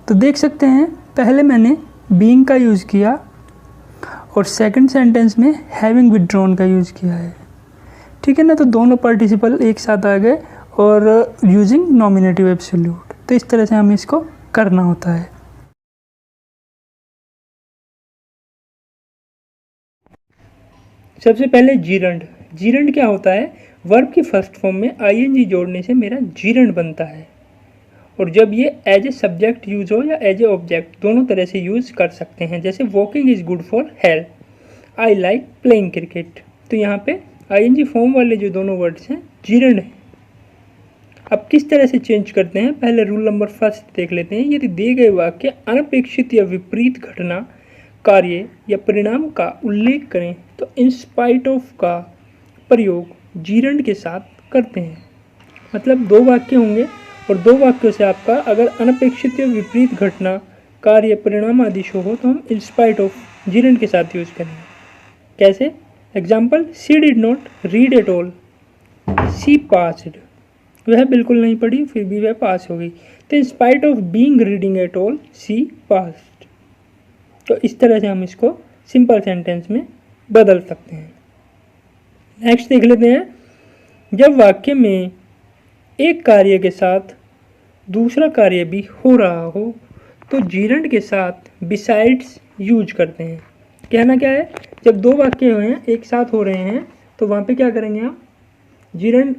तो देख सकते हैं पहले मैंने being का use किया और सेकंड सेंटेंस में having withdrawn का यूज़ किया है, ठीक है ना। तो दोनों पार्टिसिपल एक साथ आ गए और यूजिंग नॉमिनेटिव एब्सोल्यूट। तो इस तरह से हमें इसको करना होता है। सबसे पहले जीरंड। जीरंड क्या होता है, वर्ब की फर्स्ट फॉर्म में आईएनजी जोड़ने से मेरा जीरंड बनता है। और जब ये एज ए सब्जेक्ट यूज हो या एज ए ऑब्जेक्ट, दोनों तरह से यूज कर सकते हैं। जैसे walking is good for health, I like playing cricket. तो यहाँ पे आईएनजी फॉर्म वाले जो दोनों वर्ड्स हैं जीरंड हैं। अब किस तरह से चेंज करते हैं, पहले रूल नंबर फर्स्ट देख लेते हैं। यदि दिए गए वाक्य अनपेक्षित या विपरीत घटना, कार्य या परिणाम का उल्लेख करें तो इन स्पाइट ऑफ का प्रयोग जीरंड के साथ करते हैं। मतलब दो वाक्य होंगे और दो वाक्यों से आपका अगर अनपेक्षित या विपरीत घटना, कार्य, परिणाम आदि शो हो तो हम इन स्पाइट ऑफ जीरंड के साथ यूज करेंगे। कैसे, example, she did not read at all, she passed. वह बिल्कुल नहीं पढ़ी फिर भी वह पास हो गई। तो in spite of being reading at all, she passed. तो इस तरह से हम इसको सिंपल सेंटेंस में बदल सकते हैं। नेक्स्ट देख लेते हैं, जब वाक्य में एक कार्य के साथ दूसरा कार्य भी हो रहा हो तो जीरंड के साथ बिसाइड्स यूज करते हैं। कहना क्या है, जब दो वाक्य हुए हैं एक साथ हो रहे हैं तो वहाँ पे क्या करेंगे आप, जीरंड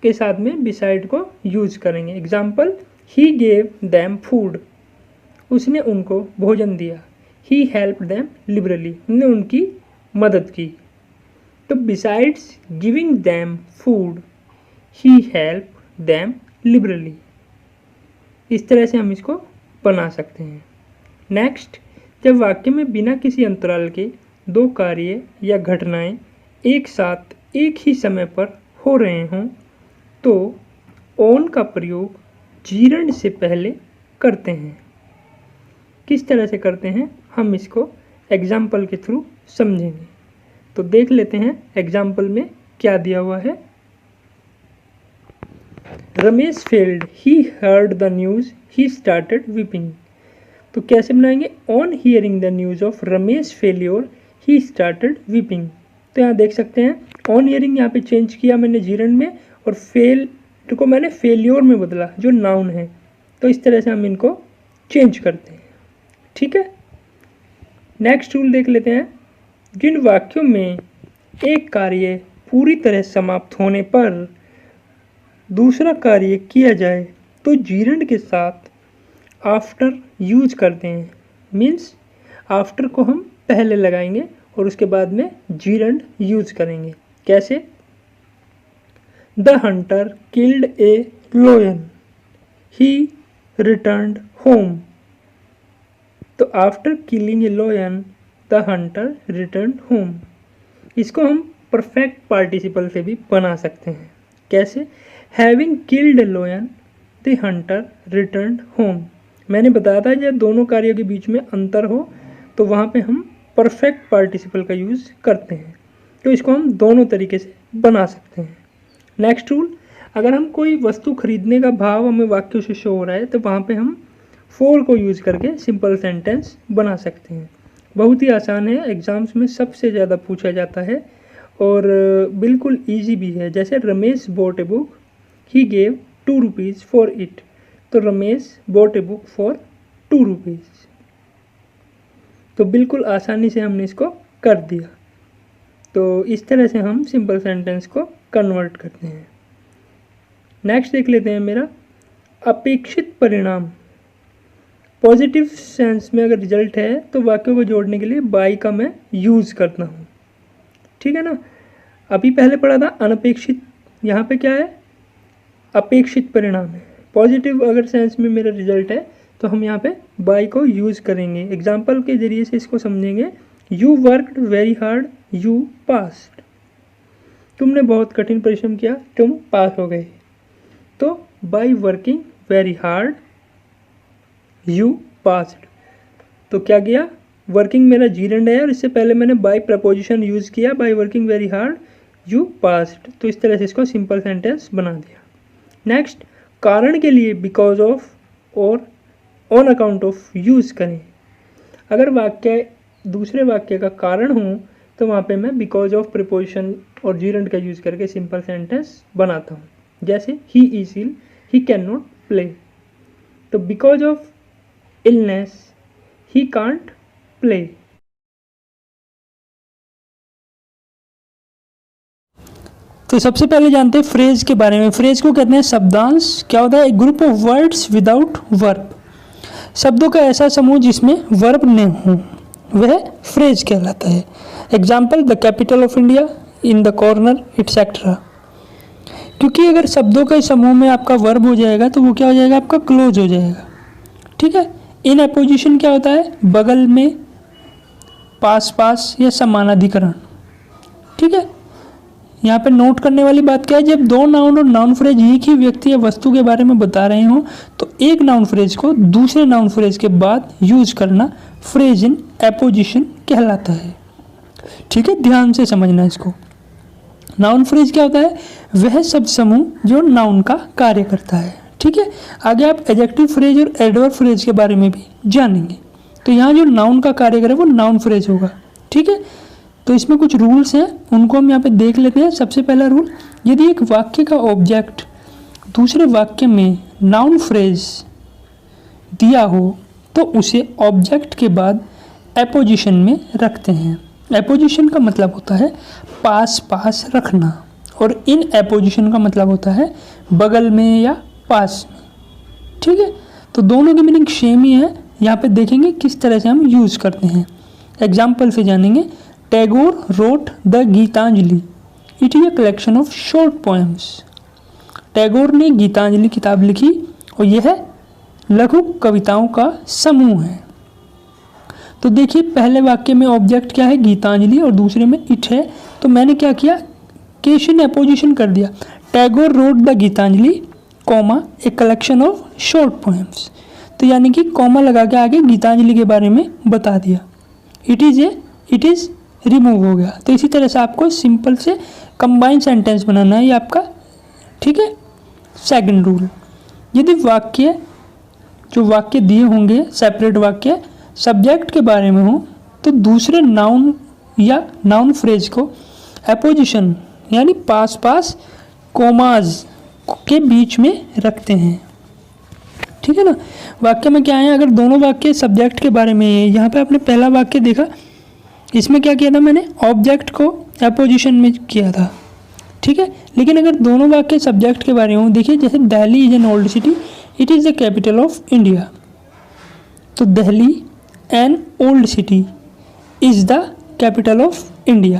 के साथ में बिसाइड को यूज करेंगे। Example, he gave them food, उसने उनको भोजन दिया। ही हेल्प दैम लिबरली, उन्होंने उनकी मदद की। तो बिसाइड्स गिविंग दैम फूड ही हेल्प दैम लिबरली, इस तरह से हम इसको बना सकते हैं। नेक्स्ट, जब वाक्य में बिना किसी अंतराल के दो कार्य या घटनाएं एक साथ एक ही समय पर हो रहे हों तो ऑन का प्रयोग जीरंड से पहले करते हैं। किस तरह से करते हैं हम इसको एग्जाम्पल के थ्रू समझेंगे। तो देख लेते हैं एग्जाम्पल में क्या दिया हुआ है। Ramesh failed, he heard the news, he started weeping. तो कैसे बनाएंगे, on hearing the news of Ramesh failure he started weeping. तो यहाँ देख सकते हैं ऑन हियरिंग यहाँ पे चेंज किया मैंने जीरंड में, और फेल को मैंने फेल्योर में बदला जो नाउन है। तो इस तरह से हम इनको चेंज करते हैं। ठीक है, नेक्स्ट रूल देख लेते हैं। जिन वाक्यों में एक कार्य पूरी तरह समाप्त होने पर दूसरा कार्य किया जाए तो जीरंड के साथ आफ्टर यूज करते हैं। मीन्स आफ्टर को हम पहले लगाएंगे और उसके बाद में जीरंड यूज करेंगे। कैसे, the hunter killed a lion, he returned home. तो after killing a lion the hunter returned home, इसको हम परफेक्ट पार्टिसिपल से भी बना सकते हैं। कैसे, having killed a lion the hunter returned home. मैंने बताया था जब दोनों कार्यों के बीच में अंतर हो तो वहाँ पे हम परफेक्ट पार्टिसिपल का यूज़ करते हैं। तो इसको हम दोनों तरीके से बना सकते हैं। नेक्स्ट रूल, अगर हम कोई वस्तु खरीदने का भाव हमें वाक्यों से शो हो रहा है तो वहाँ पे हम फॉर को यूज़ करके सिंपल सेंटेंस बना सकते हैं। बहुत ही आसान है, एग्ज़ाम्स में सबसे ज़्यादा पूछा जाता है और बिल्कुल ईजी भी है। जैसे Ramesh bought a book, he gave 2 rupees for it. तो Ramesh bought a book for 2 rupees. तो बिल्कुल आसानी से हमने इसको कर दिया। तो इस तरह से हम सिंपल सेंटेंस को कन्वर्ट करते हैं। नेक्स्ट देख लेते हैं मेरा अपेक्षित परिणाम। पॉजिटिव सेंस में अगर रिजल्ट है तो वाक्यों को जोड़ने के लिए बाई का मैं यूज़ करता हूँ। ठीक है ना, अभी पहले पढ़ा था अनपेक्षित, यहाँ पे क्या है, अपेक्षित परिणाम है। पॉजिटिव अगर सेंस में मेरा रिजल्ट है तो हम यहाँ पे बाई को यूज़ करेंगे। एग्जाम्पल के जरिए से इसको समझेंगे। You worked very hard, you passed. तुमने बहुत कठिन परिश्रम किया, तुम पास हो गए। तो by working very hard you passed. तो क्या किया, वर्किंग मेरा जीरंड है और इससे पहले मैंने बाई प्रपोजिशन यूज़ किया, by working very hard you passed. तो इस तरह से इसको सिंपल सेंटेंस बना दिया। नेक्स्ट, कारण के लिए बिकॉज ऑफ और ऑन अकाउंट ऑफ यूज़ करें। अगर वाक्य दूसरे वाक्य का कारण हो तो वहाँ पे मैं बिकॉज ऑफ प्रिपोजिशन और जीरंड का यूज़ करके सिंपल सेंटेंस बनाता हूँ। जैसे he is ill, he can not play. तो because of illness he can't play. तो सबसे पहले जानते हैं फ्रेज के बारे में। फ्रेज को कहते हैं शब्दांश। क्या होता है, एक group of words without verb. शब्दों का ऐसा समूह जिसमें वर्ब न हो वह फ्रेज कहलाता है। Example, the capital of India, in the corner, etcetera. क्योंकि अगर शब्दों के समूह में आपका वर्ब हो जाएगा तो वो क्या हो जाएगा, आपका क्लोज हो जाएगा। ठीक है। इन अपोजिशन क्या होता है, बगल में, पास पास या समानाधिकरण। ठीक है। यहाँ पे नोट करने वाली बात क्या है, जब दो नाउन और नाउन फ्रेज एक ही व्यक्ति या वस्तु के बारे में बता रहे हो तो एक नाउन फ्रेज को दूसरे नाउन फ्रेज के बाद यूज करना फ्रेज इन एपोजिशन कहलाता है। ठीक है, ध्यान से समझना इसको। नाउन फ्रेज क्या होता है, वह शब्द समूह जो नाउन का कार्य करता है। ठीक है। आगे आप एडजेक्टिव फ्रेज और एडवर्ब फ्रेज के बारे में भी जानेंगे। तो यहाँ जो नाउन का कार्य करे वो नाउन फ्रेज होगा। ठीक है। तो इसमें कुछ रूल्स हैं, उनको हम यहाँ पे देख लेते हैं। सबसे पहला रूल, यदि एक वाक्य का ऑब्जेक्ट दूसरे वाक्य में नाउन फ्रेज दिया हो तो उसे ऑब्जेक्ट के बाद एपोजिशन में रखते हैं। एपोजिशन का मतलब होता है पास पास रखना, और इन एपोजिशन का मतलब होता है बगल में या पास में। ठीक है, तो दोनों की मीनिंग सेम ही है। यहाँ पे देखेंगे किस तरह से हम यूज़ करते हैं, एग्जाम्पल से जानेंगे। Tagore wrote the Gitanjali, it is a collection of short poems. Tagore ने गीतांजलि किताब लिखी और यह लघु कविताओं का समूह है। तो देखिए पहले वाक्य में ऑब्जेक्ट क्या है, गीतांजलि, और दूसरे में इट है। तो मैंने क्या किया, क्वेश्चन एपोजिशन कर दिया। Tagore wrote the Gitanjali comma a collection of short poems, तो यानी कि कॉमा लगा के आगे गीतांजलि के बारे में बता दिया। इट इज़ रिमूव हो गया। तो इसी तरह से आपको सिंपल से कंबाइंड सेंटेंस बनाना है ये आपका। ठीक है, सेकंड रूल, यदि जो वाक्य दिए होंगे सेपरेट वाक्य सब्जेक्ट के बारे में हो तो दूसरे नाउन या नाउन फ्रेज को एपोजिशन यानी पास पास कोमाज के बीच में रखते हैं। ठीक है ना, वाक्य में क्या है, अगर दोनों वाक्य सब्जेक्ट के बारे में है, यहाँ पे आपने पहला वाक्य देखा, इसमें क्या किया था मैंने, ऑब्जेक्ट को एपोजिशन में किया था। ठीक है, लेकिन अगर दोनों वाक्य सब्जेक्ट के बारे में हो, देखिए जैसे Delhi is an old city, it is the capital of India. तो Delhi an old city is the capital of India.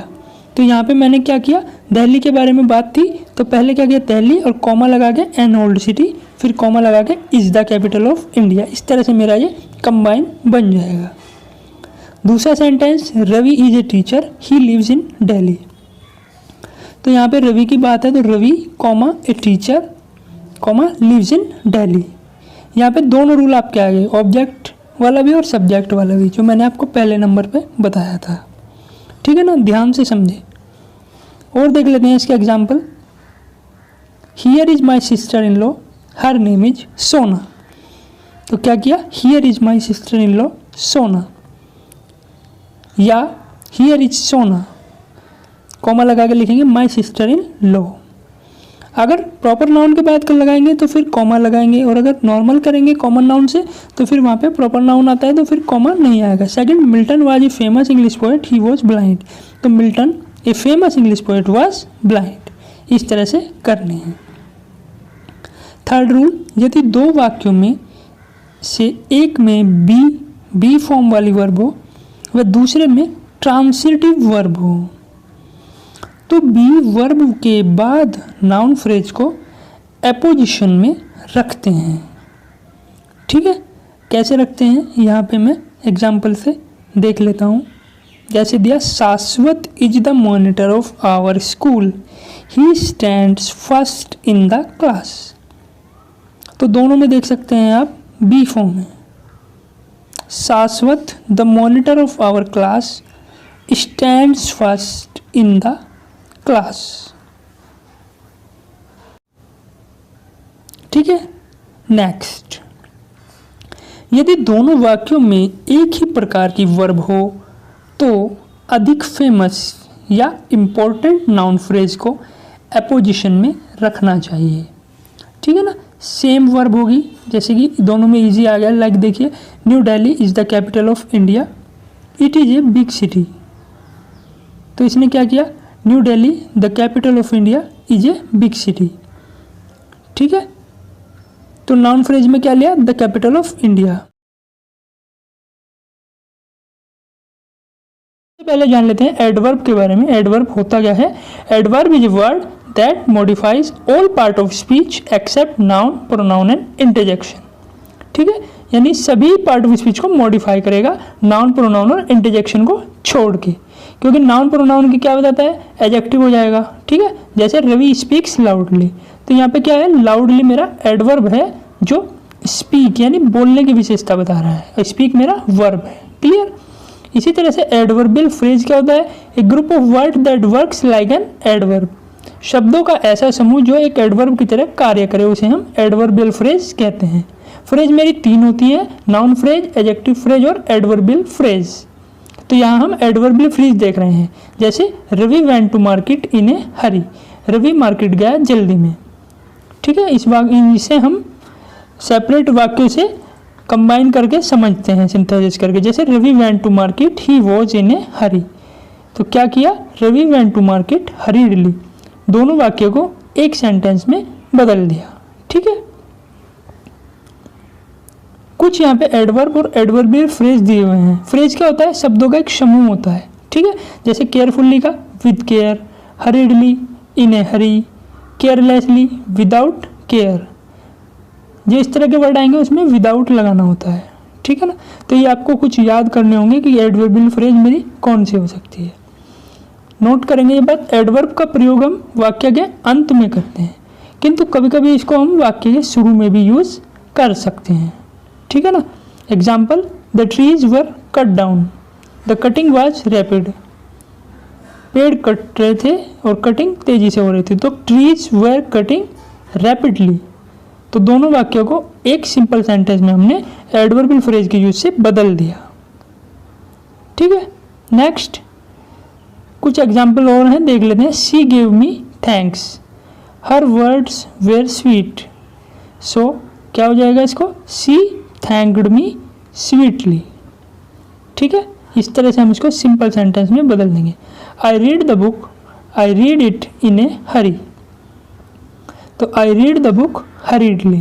तो यहाँ पे मैंने क्या किया, दिल्ली के बारे में बात थी तो पहले क्या किया, दिल्ली और कॉमा लगा के एन ओल्ड सिटी, फिर कॉमा लगा के is the capital of India. इस तरह से मेरा ये कंबाइन बन जाएगा। दूसरा सेंटेंस, Ravi is a teacher, he lives in Delhi. तो यहाँ पे रवि की बात है तो Ravi comma a teacher comma lives in Delhi. यहाँ पे दोनों रूल आपके आ गए, ऑब्जेक्ट वाला भी और सब्जेक्ट वाला भी, जो मैंने आपको पहले नंबर पे बताया था। ठीक है ना, ध्यान से समझे। और देख लेते हैं इसके example. Here is my sister in law, her name is सोना। तो क्या किया, here is my sister in law सोना, या हियर इज सोना, कॉमा लगा के लिखेंगे माई सिस्टर इन लॉ। अगर प्रॉपर नाउन के बाद कर लगाएंगे तो फिर कॉमा लगाएंगे, और अगर नॉर्मल करेंगे कॉमन नाउन से तो फिर वहाँ पे प्रॉपर नाउन आता है तो फिर कॉमा नहीं आएगा। Second, Milton was a famous English poet, he was blind. तो Milton a famous English poet was blind. इस तरह से करने हैं। थर्ड रूल, यदि दो वाक्यों में से एक में बी फॉर्म वाली वर्ब हो व दूसरे में ट्रांसिटिव वर्ब हो तो बी वर्ब के बाद नाउन फ्रेज को एपोजिशन में रखते हैं। ठीक है, कैसे रखते हैं यहाँ पे मैं एग्जाम्पल से देख लेता हूँ। जैसे दिया, Shashwat is the monitor of our school, he stands first in the class. तो दोनों में देख सकते हैं आप बी फॉर्म में, Shashwat the monitor of our class stands first in the class. ठीक है, नेक्स्ट, यदि दोनों वाक्यों में एक ही प्रकार की वर्ब हो तो अधिक फेमस या इम्पोर्टेंट नाउन फ्रेज को एपोजिशन में रखना चाहिए। ठीक है ना, सेम वर्ब होगी, जैसे कि दोनों में इजी आ गया। लाइक देखिए, new Delhi is the capital of India, it is a big city. तो इसने क्या किया, new Delhi the capital of India is a big city. ठीक है, तो नाउन फ्रेज में क्या लिया, द कैपिटल ऑफ इंडिया। पहले जान लेते हैं एडवर्ब के बारे में। एडवर्ब होता क्या है, adverb is a word that modifies all part of speech except noun, pronoun and interjection. ठीक है, यानी सभी पार्ट ऑफ स्पीच को मॉडिफाई करेगा नाउन, प्रोनाउन और इंटरजेक्शन को छोड़ के, क्योंकि नाउन प्रोनाउन की क्या हो जाता है, एडजेक्टिव हो जाएगा। ठीक है, जैसे रवि स्पीक्स लाउडली, तो यहाँ पे क्या है, लाउडली मेरा एडवर्ब है जो स्पीक यानी बोलने की विशेषता बता रहा है, स्पीक मेरा वर्ब है। क्लियर। इसी तरह से एडवर्बियल फ्रेज क्या होता है, a group of word that works like an adverb, शब्दों का ऐसा समूह जो एक एडवर्ब की तरह कार्य करे, उसे हम एडवर्बियल फ्रेज कहते हैं। फ्रेज मेरी तीन होती है, नाउन फ्रेज, एडजेक्टिव फ्रेज और एडवर्बियल फ्रेज। तो यहाँ हम एडवर्बियल फ्रेज देख रहे हैं, जैसे Ravi went to market in a hurry, Ravi market गया जल्दी में। ठीक है, इसे हम सेपरेट वाक्यों से कंबाइन करके समझते हैं, सिंथेसिस करके। जैसे Ravi went to market, he was in a hurry. तो क्या किया, Ravi went to market hurriedly, दोनों वाक्यों को एक सेंटेंस में बदल दिया। ठीक है, कुछ यहाँ पे एडवर्ब और एडवर्बियल फ्रेज दिए हुए हैं। फ्रेज क्या होता है, शब्दों का एक समूह होता है। ठीक है, जैसे केयरफुल्ली का with care, हरीडली in a Hari, carelessly without care. जो इस तरह के वर्ड आएंगे उसमें विदाउट लगाना होता है। ठीक है ना, तो ये आपको कुछ याद करने होंगे कि एडवर्बियल फ्रेज मेरी कौन सी हो सकती है। नोट करेंगे ये बात, एडवर्ब का प्रयोग हम वाक्य के अंत में करते हैं, किंतु कभी कभी इसको हम वाक्य के शुरू में भी यूज कर सकते हैं। ठीक है ना, example, the trees were cut down, the cutting was rapid. पेड़ कट रहे थे और कटिंग तेजी से हो रही थी, तो ट्रीज वर कटिंग रैपिडली। तो दोनों वाक्यों को एक सिंपल सेंटेंस में हमने एडवर्बियल फ्रेज के यूज से बदल दिया। ठीक है, नेक्स्ट कुछ एग्जाम्पल और हैं, देख लेते हैं। She gave me thanks, her words were sweet. So क्या हो जाएगा इसको, शी थैंक्ड मी स्वीटली। ठीक है, इस तरह से हम इसको सिंपल सेंटेंस में बदल देंगे। I read the book, I read it in a hurry. तो I read the book hurriedly.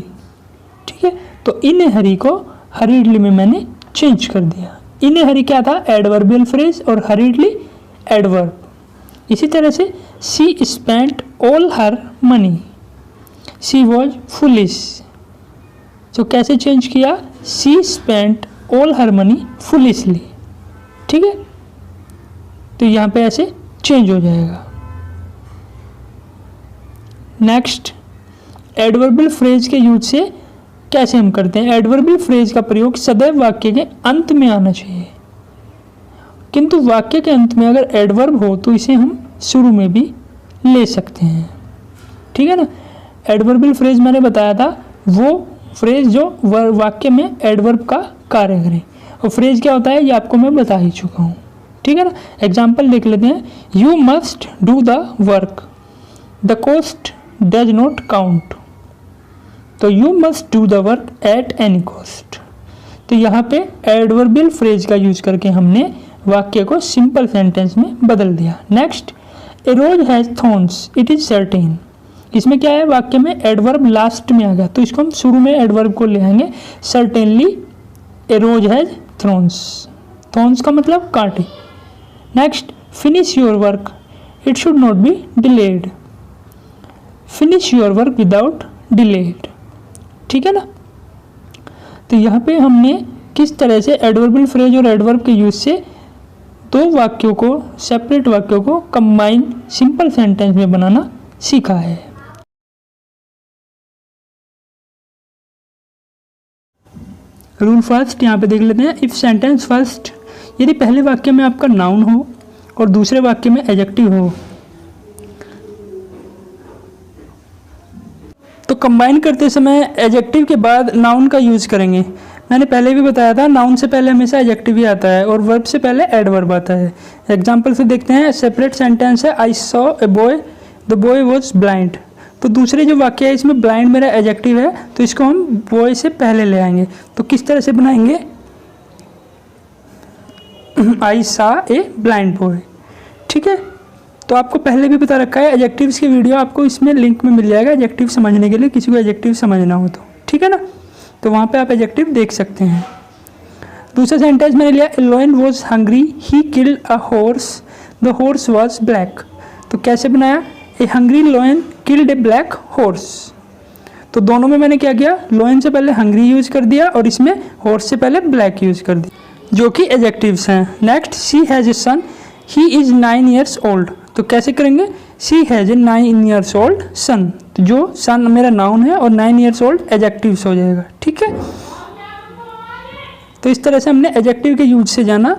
ठीक है, तो इन ए हरी को हरीडली में मैंने चेंज कर दिया। इन ए हरी क्या था, एडवर्बियल फ्रेज, और हरीडली एडवर्ब। इसी तरह से she spent all her money, she was foolish. तो कैसे चेंज किया, she spent all her money foolishly. ठीक है, तो यहाँ पे ऐसे चेंज हो जाएगा। नेक्स्ट, एडवर्बियल फ्रेज के यूज से कैसे हम करते हैं। एडवर्बियल फ्रेज का प्रयोग सदैव वाक्य के अंत में आना चाहिए, किंतु वाक्य के अंत में अगर एडवर्ब हो तो इसे हम शुरू में भी ले सकते हैं। ठीक है ना, एडवर्बियल फ्रेज मैंने बताया था वो फ्रेज जो वाक्य में एडवर्ब का कार्य करे, और फ्रेज क्या होता है ये आपको मैं बता ही चुका हूँ। ठीक है ना, एग्जाम्पल देख लेते हैं। You must do the work, the cost does not count. तो you must do the work at any cost. तो यहाँ पे एडवर्बियल फ्रेज का यूज करके हमने वाक्य को सिंपल सेंटेंस में बदल दिया। Next, a rose has thorns, it is certain. इसमें क्या है, वाक्य में एडवर्ब लास्ट में आ गया, तो इसको हम शुरू में एडवर्ब को ले आएंगे। Certainly a rose has thorns, thorns का मतलब कांटे। Next, finish your work, it should not be delayed. Finish your work without delayed. ठीक है ना, तो यहाँ पे हमने किस तरह से एडवर्बियल फ्रेज और एडवर्ब के यूज से दो वाक्यों को, सेपरेट वाक्यों को कंबाइन सिंपल सेंटेंस में बनाना सीखा है। रूल फर्स्ट यहाँ पे देख लेते हैं। इफ सेंटेंस फर्स्ट, यदि पहले वाक्य में आपका नाउन हो और दूसरे वाक्य में एडजेक्टिव हो, तो कंबाइन करते समय एडजेक्टिव के बाद नाउन का यूज करेंगे। मैंने पहले भी बताया था नाउन से पहले हमेशा एडजेक्टिव ही आता है और वर्ब से पहले एडवर्ब आता है। एग्जाम्पल से देखते हैं, सेपरेट सेंटेंस है, I saw a boy, the boy was blind. तो दूसरे जो वाक्य है इसमें ब्लाइंड मेरा एडजेक्टिव है, तो इसको हम बॉय से पहले ले आएंगे। तो किस तरह से बनाएंगे, आई सा ए ब्लाइंड बॉय। ठीक है, तो आपको पहले भी बता रखा है, एडजेक्टिव्स की वीडियो आपको इसमें लिंक में मिल जाएगा एडजेक्टिव समझने के लिए, किसी को एडजेक्टिव समझना हो तो। ठीक है ना, तो वहाँ पे आप एडजेक्टिव देख सकते हैं। दूसरा सेंटेंस मैंने लिया, a lion was hungry, he killed a horse, the horse was black. तो कैसे बनाया, a hungry lion killed a black horse. तो दोनों में मैंने क्या किया, लायन से पहले हंग्री यूज कर दिया और इसमें हॉर्स से पहले ब्लैक यूज कर दिया, जो कि एडजेक्टिव्स हैं। Next, she has a son, he is 9 years old। तो कैसे करेंगे, she has a 9 years old son. तो जो सन मेरा नाउन है और 9 years old एडजेक्टिव्स हो जाएगा। ठीक है, तो इस तरह से हमने एडजेक्टिव के यूज से जाना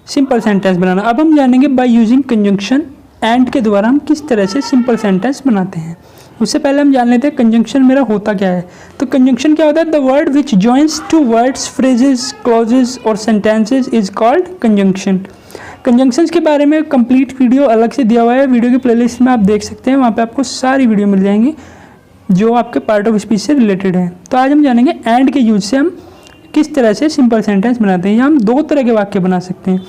सिंपल सेंटेंस बनाना। अब हम जानेंगे बाय यूजिंग कंजंक्शन एंड के द्वारा हम किस तरह से सिंपल सेंटेंस बनाते हैं। उससे पहले हम जान लेते हैं कंजंक्शन मेरा होता क्या है। तो कंजंक्शन क्या होता है, the word which joins two words, phrases, clauses और sentences is called conjunction. Conjunctions के बारे में कंप्लीट वीडियो अलग से दिया हुआ है, वीडियो की प्लेलिस्ट में आप देख सकते हैं, वहाँ पे आपको सारी वीडियो मिल जाएंगी जो आपके पार्ट ऑफ स्पीच से रिलेटेड है। तो आज हम जानेंगे एंड के यूज से हम किस तरह से सिंपल सेंटेंस बनाते हैं, या हम दो तरह के वाक्य बना सकते हैं।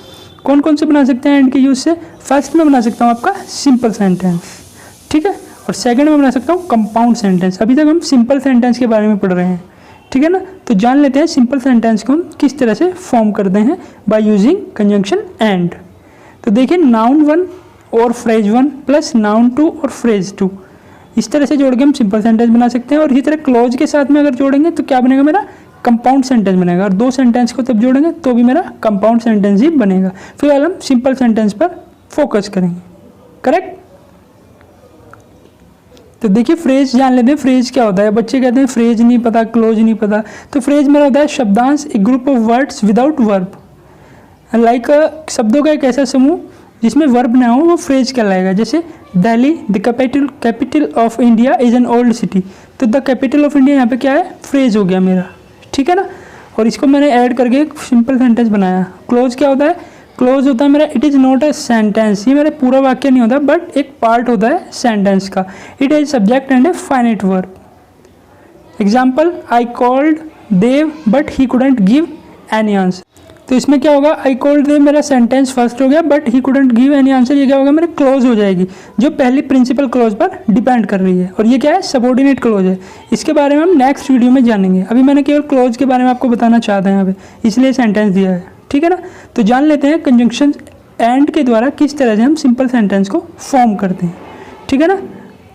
कौन कौन से बना सकते हैं एंड के यूज से? फर्स्ट में बना सकता हूँ आपका सिंपल सेंटेंस, ठीक है, और सेकंड में बना सकता हूँ कंपाउंड सेंटेंस। अभी तक हम सिंपल सेंटेंस के बारे में पढ़ रहे हैं, ठीक है ना। तो जान लेते हैं सिंपल सेंटेंस को हम किस तरह से फॉर्म करते हैं बाय यूजिंग कंजंक्शन एंड। तो देखिए, नाउन 1 और फ्रेज 1 प्लस नाउन 2 और फ्रेज 2, इस तरह से जोड़ के हम सिंपल सेंटेंस बना सकते हैं। और इसी तरह क्लोज के साथ में अगर जोड़ेंगे तो क्या बनेगा, मेरा कंपाउंड सेंटेंस बनेगा। और दो सेंटेंस को तब जोड़ेंगे तो भी मेरा कंपाउंड सेंटेंस ही बनेगा। फिलहाल हम सिंपल सेंटेंस पर फोकस करेंगे, करेक्ट। तो देखिए, फ्रेज जान लेते हैं। फ्रेज क्या होता है? बच्चे कहते हैं फ्रेज नहीं पता, क्लोज नहीं पता। तो फ्रेज मेरा होता है शब्दांश, a group of words without verb. Like शब्दों का एक ऐसा समूह जिसमें वर्ब ना हो, वो फ्रेज कहलाएगा। जैसे Delhi the capital of India is an old city. तो द कैपिटल ऑफ इंडिया यहाँ पे क्या है? फ्रेज हो गया मेरा, ठीक है ना। और इसको मैंने ऐड करके एक सिंपल सेंटेंस बनाया। क्लोज क्या होता है? क्लोज होता है मेरा it is not a sentence. ये मेरा पूरा वाक्य नहीं होता, बट एक पार्ट होता है सेंटेंस का। It is subject and a finite verb. Example, I called Dev but he couldn't give any answer. तो इसमें क्या होगा? आई कॉल्ड देव मेरा सेंटेंस फर्स्ट हो गया, but he couldn't give any answer. ये क्या होगा? मेरे क्लोज हो जाएगी, जो पहली प्रिंसिपल क्लोज पर डिपेंड कर रही है। और ये क्या है? सबऑर्डिनेट क्लोज है। इसके बारे में हम नेक्स्ट वीडियो में जानेंगे। अभी मैंने केवल क्लोज के बारे में आपको बताना चाहता है यहाँ पे, इसलिए सेंटेंस दिया है, ठीक है ना। तो जान लेते हैं कंजंक्शन एंड के द्वारा किस तरह से हम सिंपल सेंटेंस को फॉर्म करते हैं, ठीक है ना।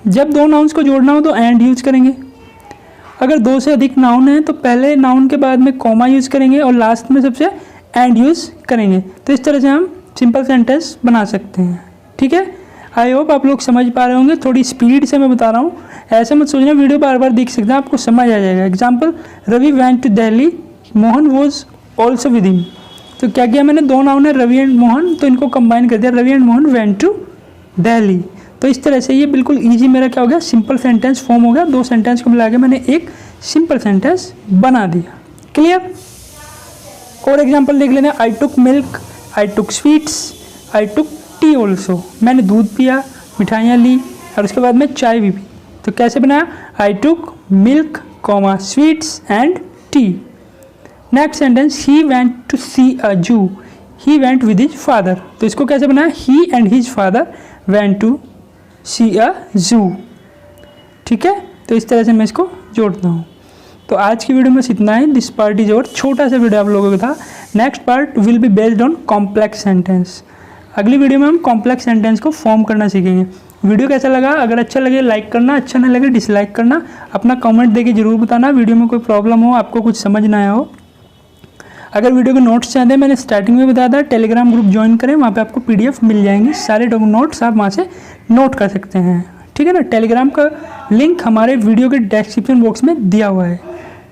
जब दो नाउन्स को जोड़ना हो तो एंड यूज करेंगे। अगर दो से अधिक नाउन है तो पहले नाउन के बाद में कॉमा यूज करेंगे और लास्ट में सबसे एंड यूज करेंगे। तो इस तरह से हम सिंपल सेंटेंस बना सकते हैं, ठीक है। आई होप आप लोग समझ पा रहे होंगे। थोड़ी स्पीड से मैं बता रहा हूँ, ऐसा मत सोचना वीडियो बार बार देख सकते हैं, आपको समझ आ जाएगा। Example, Ravi went to Delhi, Mohan was also with him. तो क्या किया मैंने? दो नाउन है रवि एंड मोहन, तो इनको कंबाइन कर दिया, Ravi and Mohan went to Delhi. तो इस तरह से ये बिल्कुल ईजी मेरा क्या हो गया? सिंपल सेंटेंस फॉर्म हो गया। दो सेंटेंस को मिला के मैंने एक सिंपल सेंटेंस बना दिया। क्लियर? और एग्जाम्पल देख लेते हैं। आई टुक मिल्क, आई टुक स्वीट्स, आई टुक टी ऑल्सो। मैंने दूध पिया, मिठाइयाँ ली, और उसके बाद में चाय भी पी। तो कैसे बनाया? I took milk, comma sweets and tea. Next sentence, he went to see a zoo, he went with his father. तो इसको कैसे बनाया? He and his father went to see a zoo, ठीक है। तो इस तरह से मैं इसको जोड़ता हूँ। तो आज की वीडियो में इतना ही। दिस पार्ट इज और छोटा सा वीडियो आप लोगों का था। Next part will be based on complex sentence. अगली वीडियो में हम कॉम्प्लेक्स सेंटेंस को फॉर्म करना सीखेंगे। वीडियो कैसा लगा? अगर अच्छा लगे लाइक करना, अच्छा ना लगे डिसलाइक करना। अपना कमेंट देके जरूर बताना। वीडियो में कोई प्रॉब्लम हो, आपको कुछ समझ ना आया हो। अगर वीडियो के नोट्स चाहते हैं, मैंने स्टार्टिंग में बताया था, टेलीग्राम ग्रुप ज्वाइन करें, वहाँ पे आपको PDF मिल जाएंगी। सारे नोट्स आप वहाँ से नोट कर सकते हैं, ठीक है ना। टेलीग्राम का लिंक हमारे वीडियो के डिस्क्रिप्शन बॉक्स में दिया हुआ है,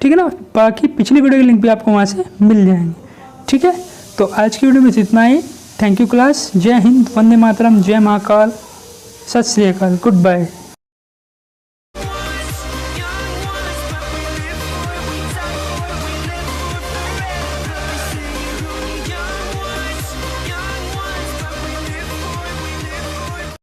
ठीक है ना। बाकी पिछली वीडियो के लिंक भी आपको वहाँ से मिल जाएंगे, ठीक है। तो आज की वीडियो में इतना ही। Thank you class. जय हिंद, वंदे मातरम, जय महाकाल, सत श्री अकाल, गुड बाय।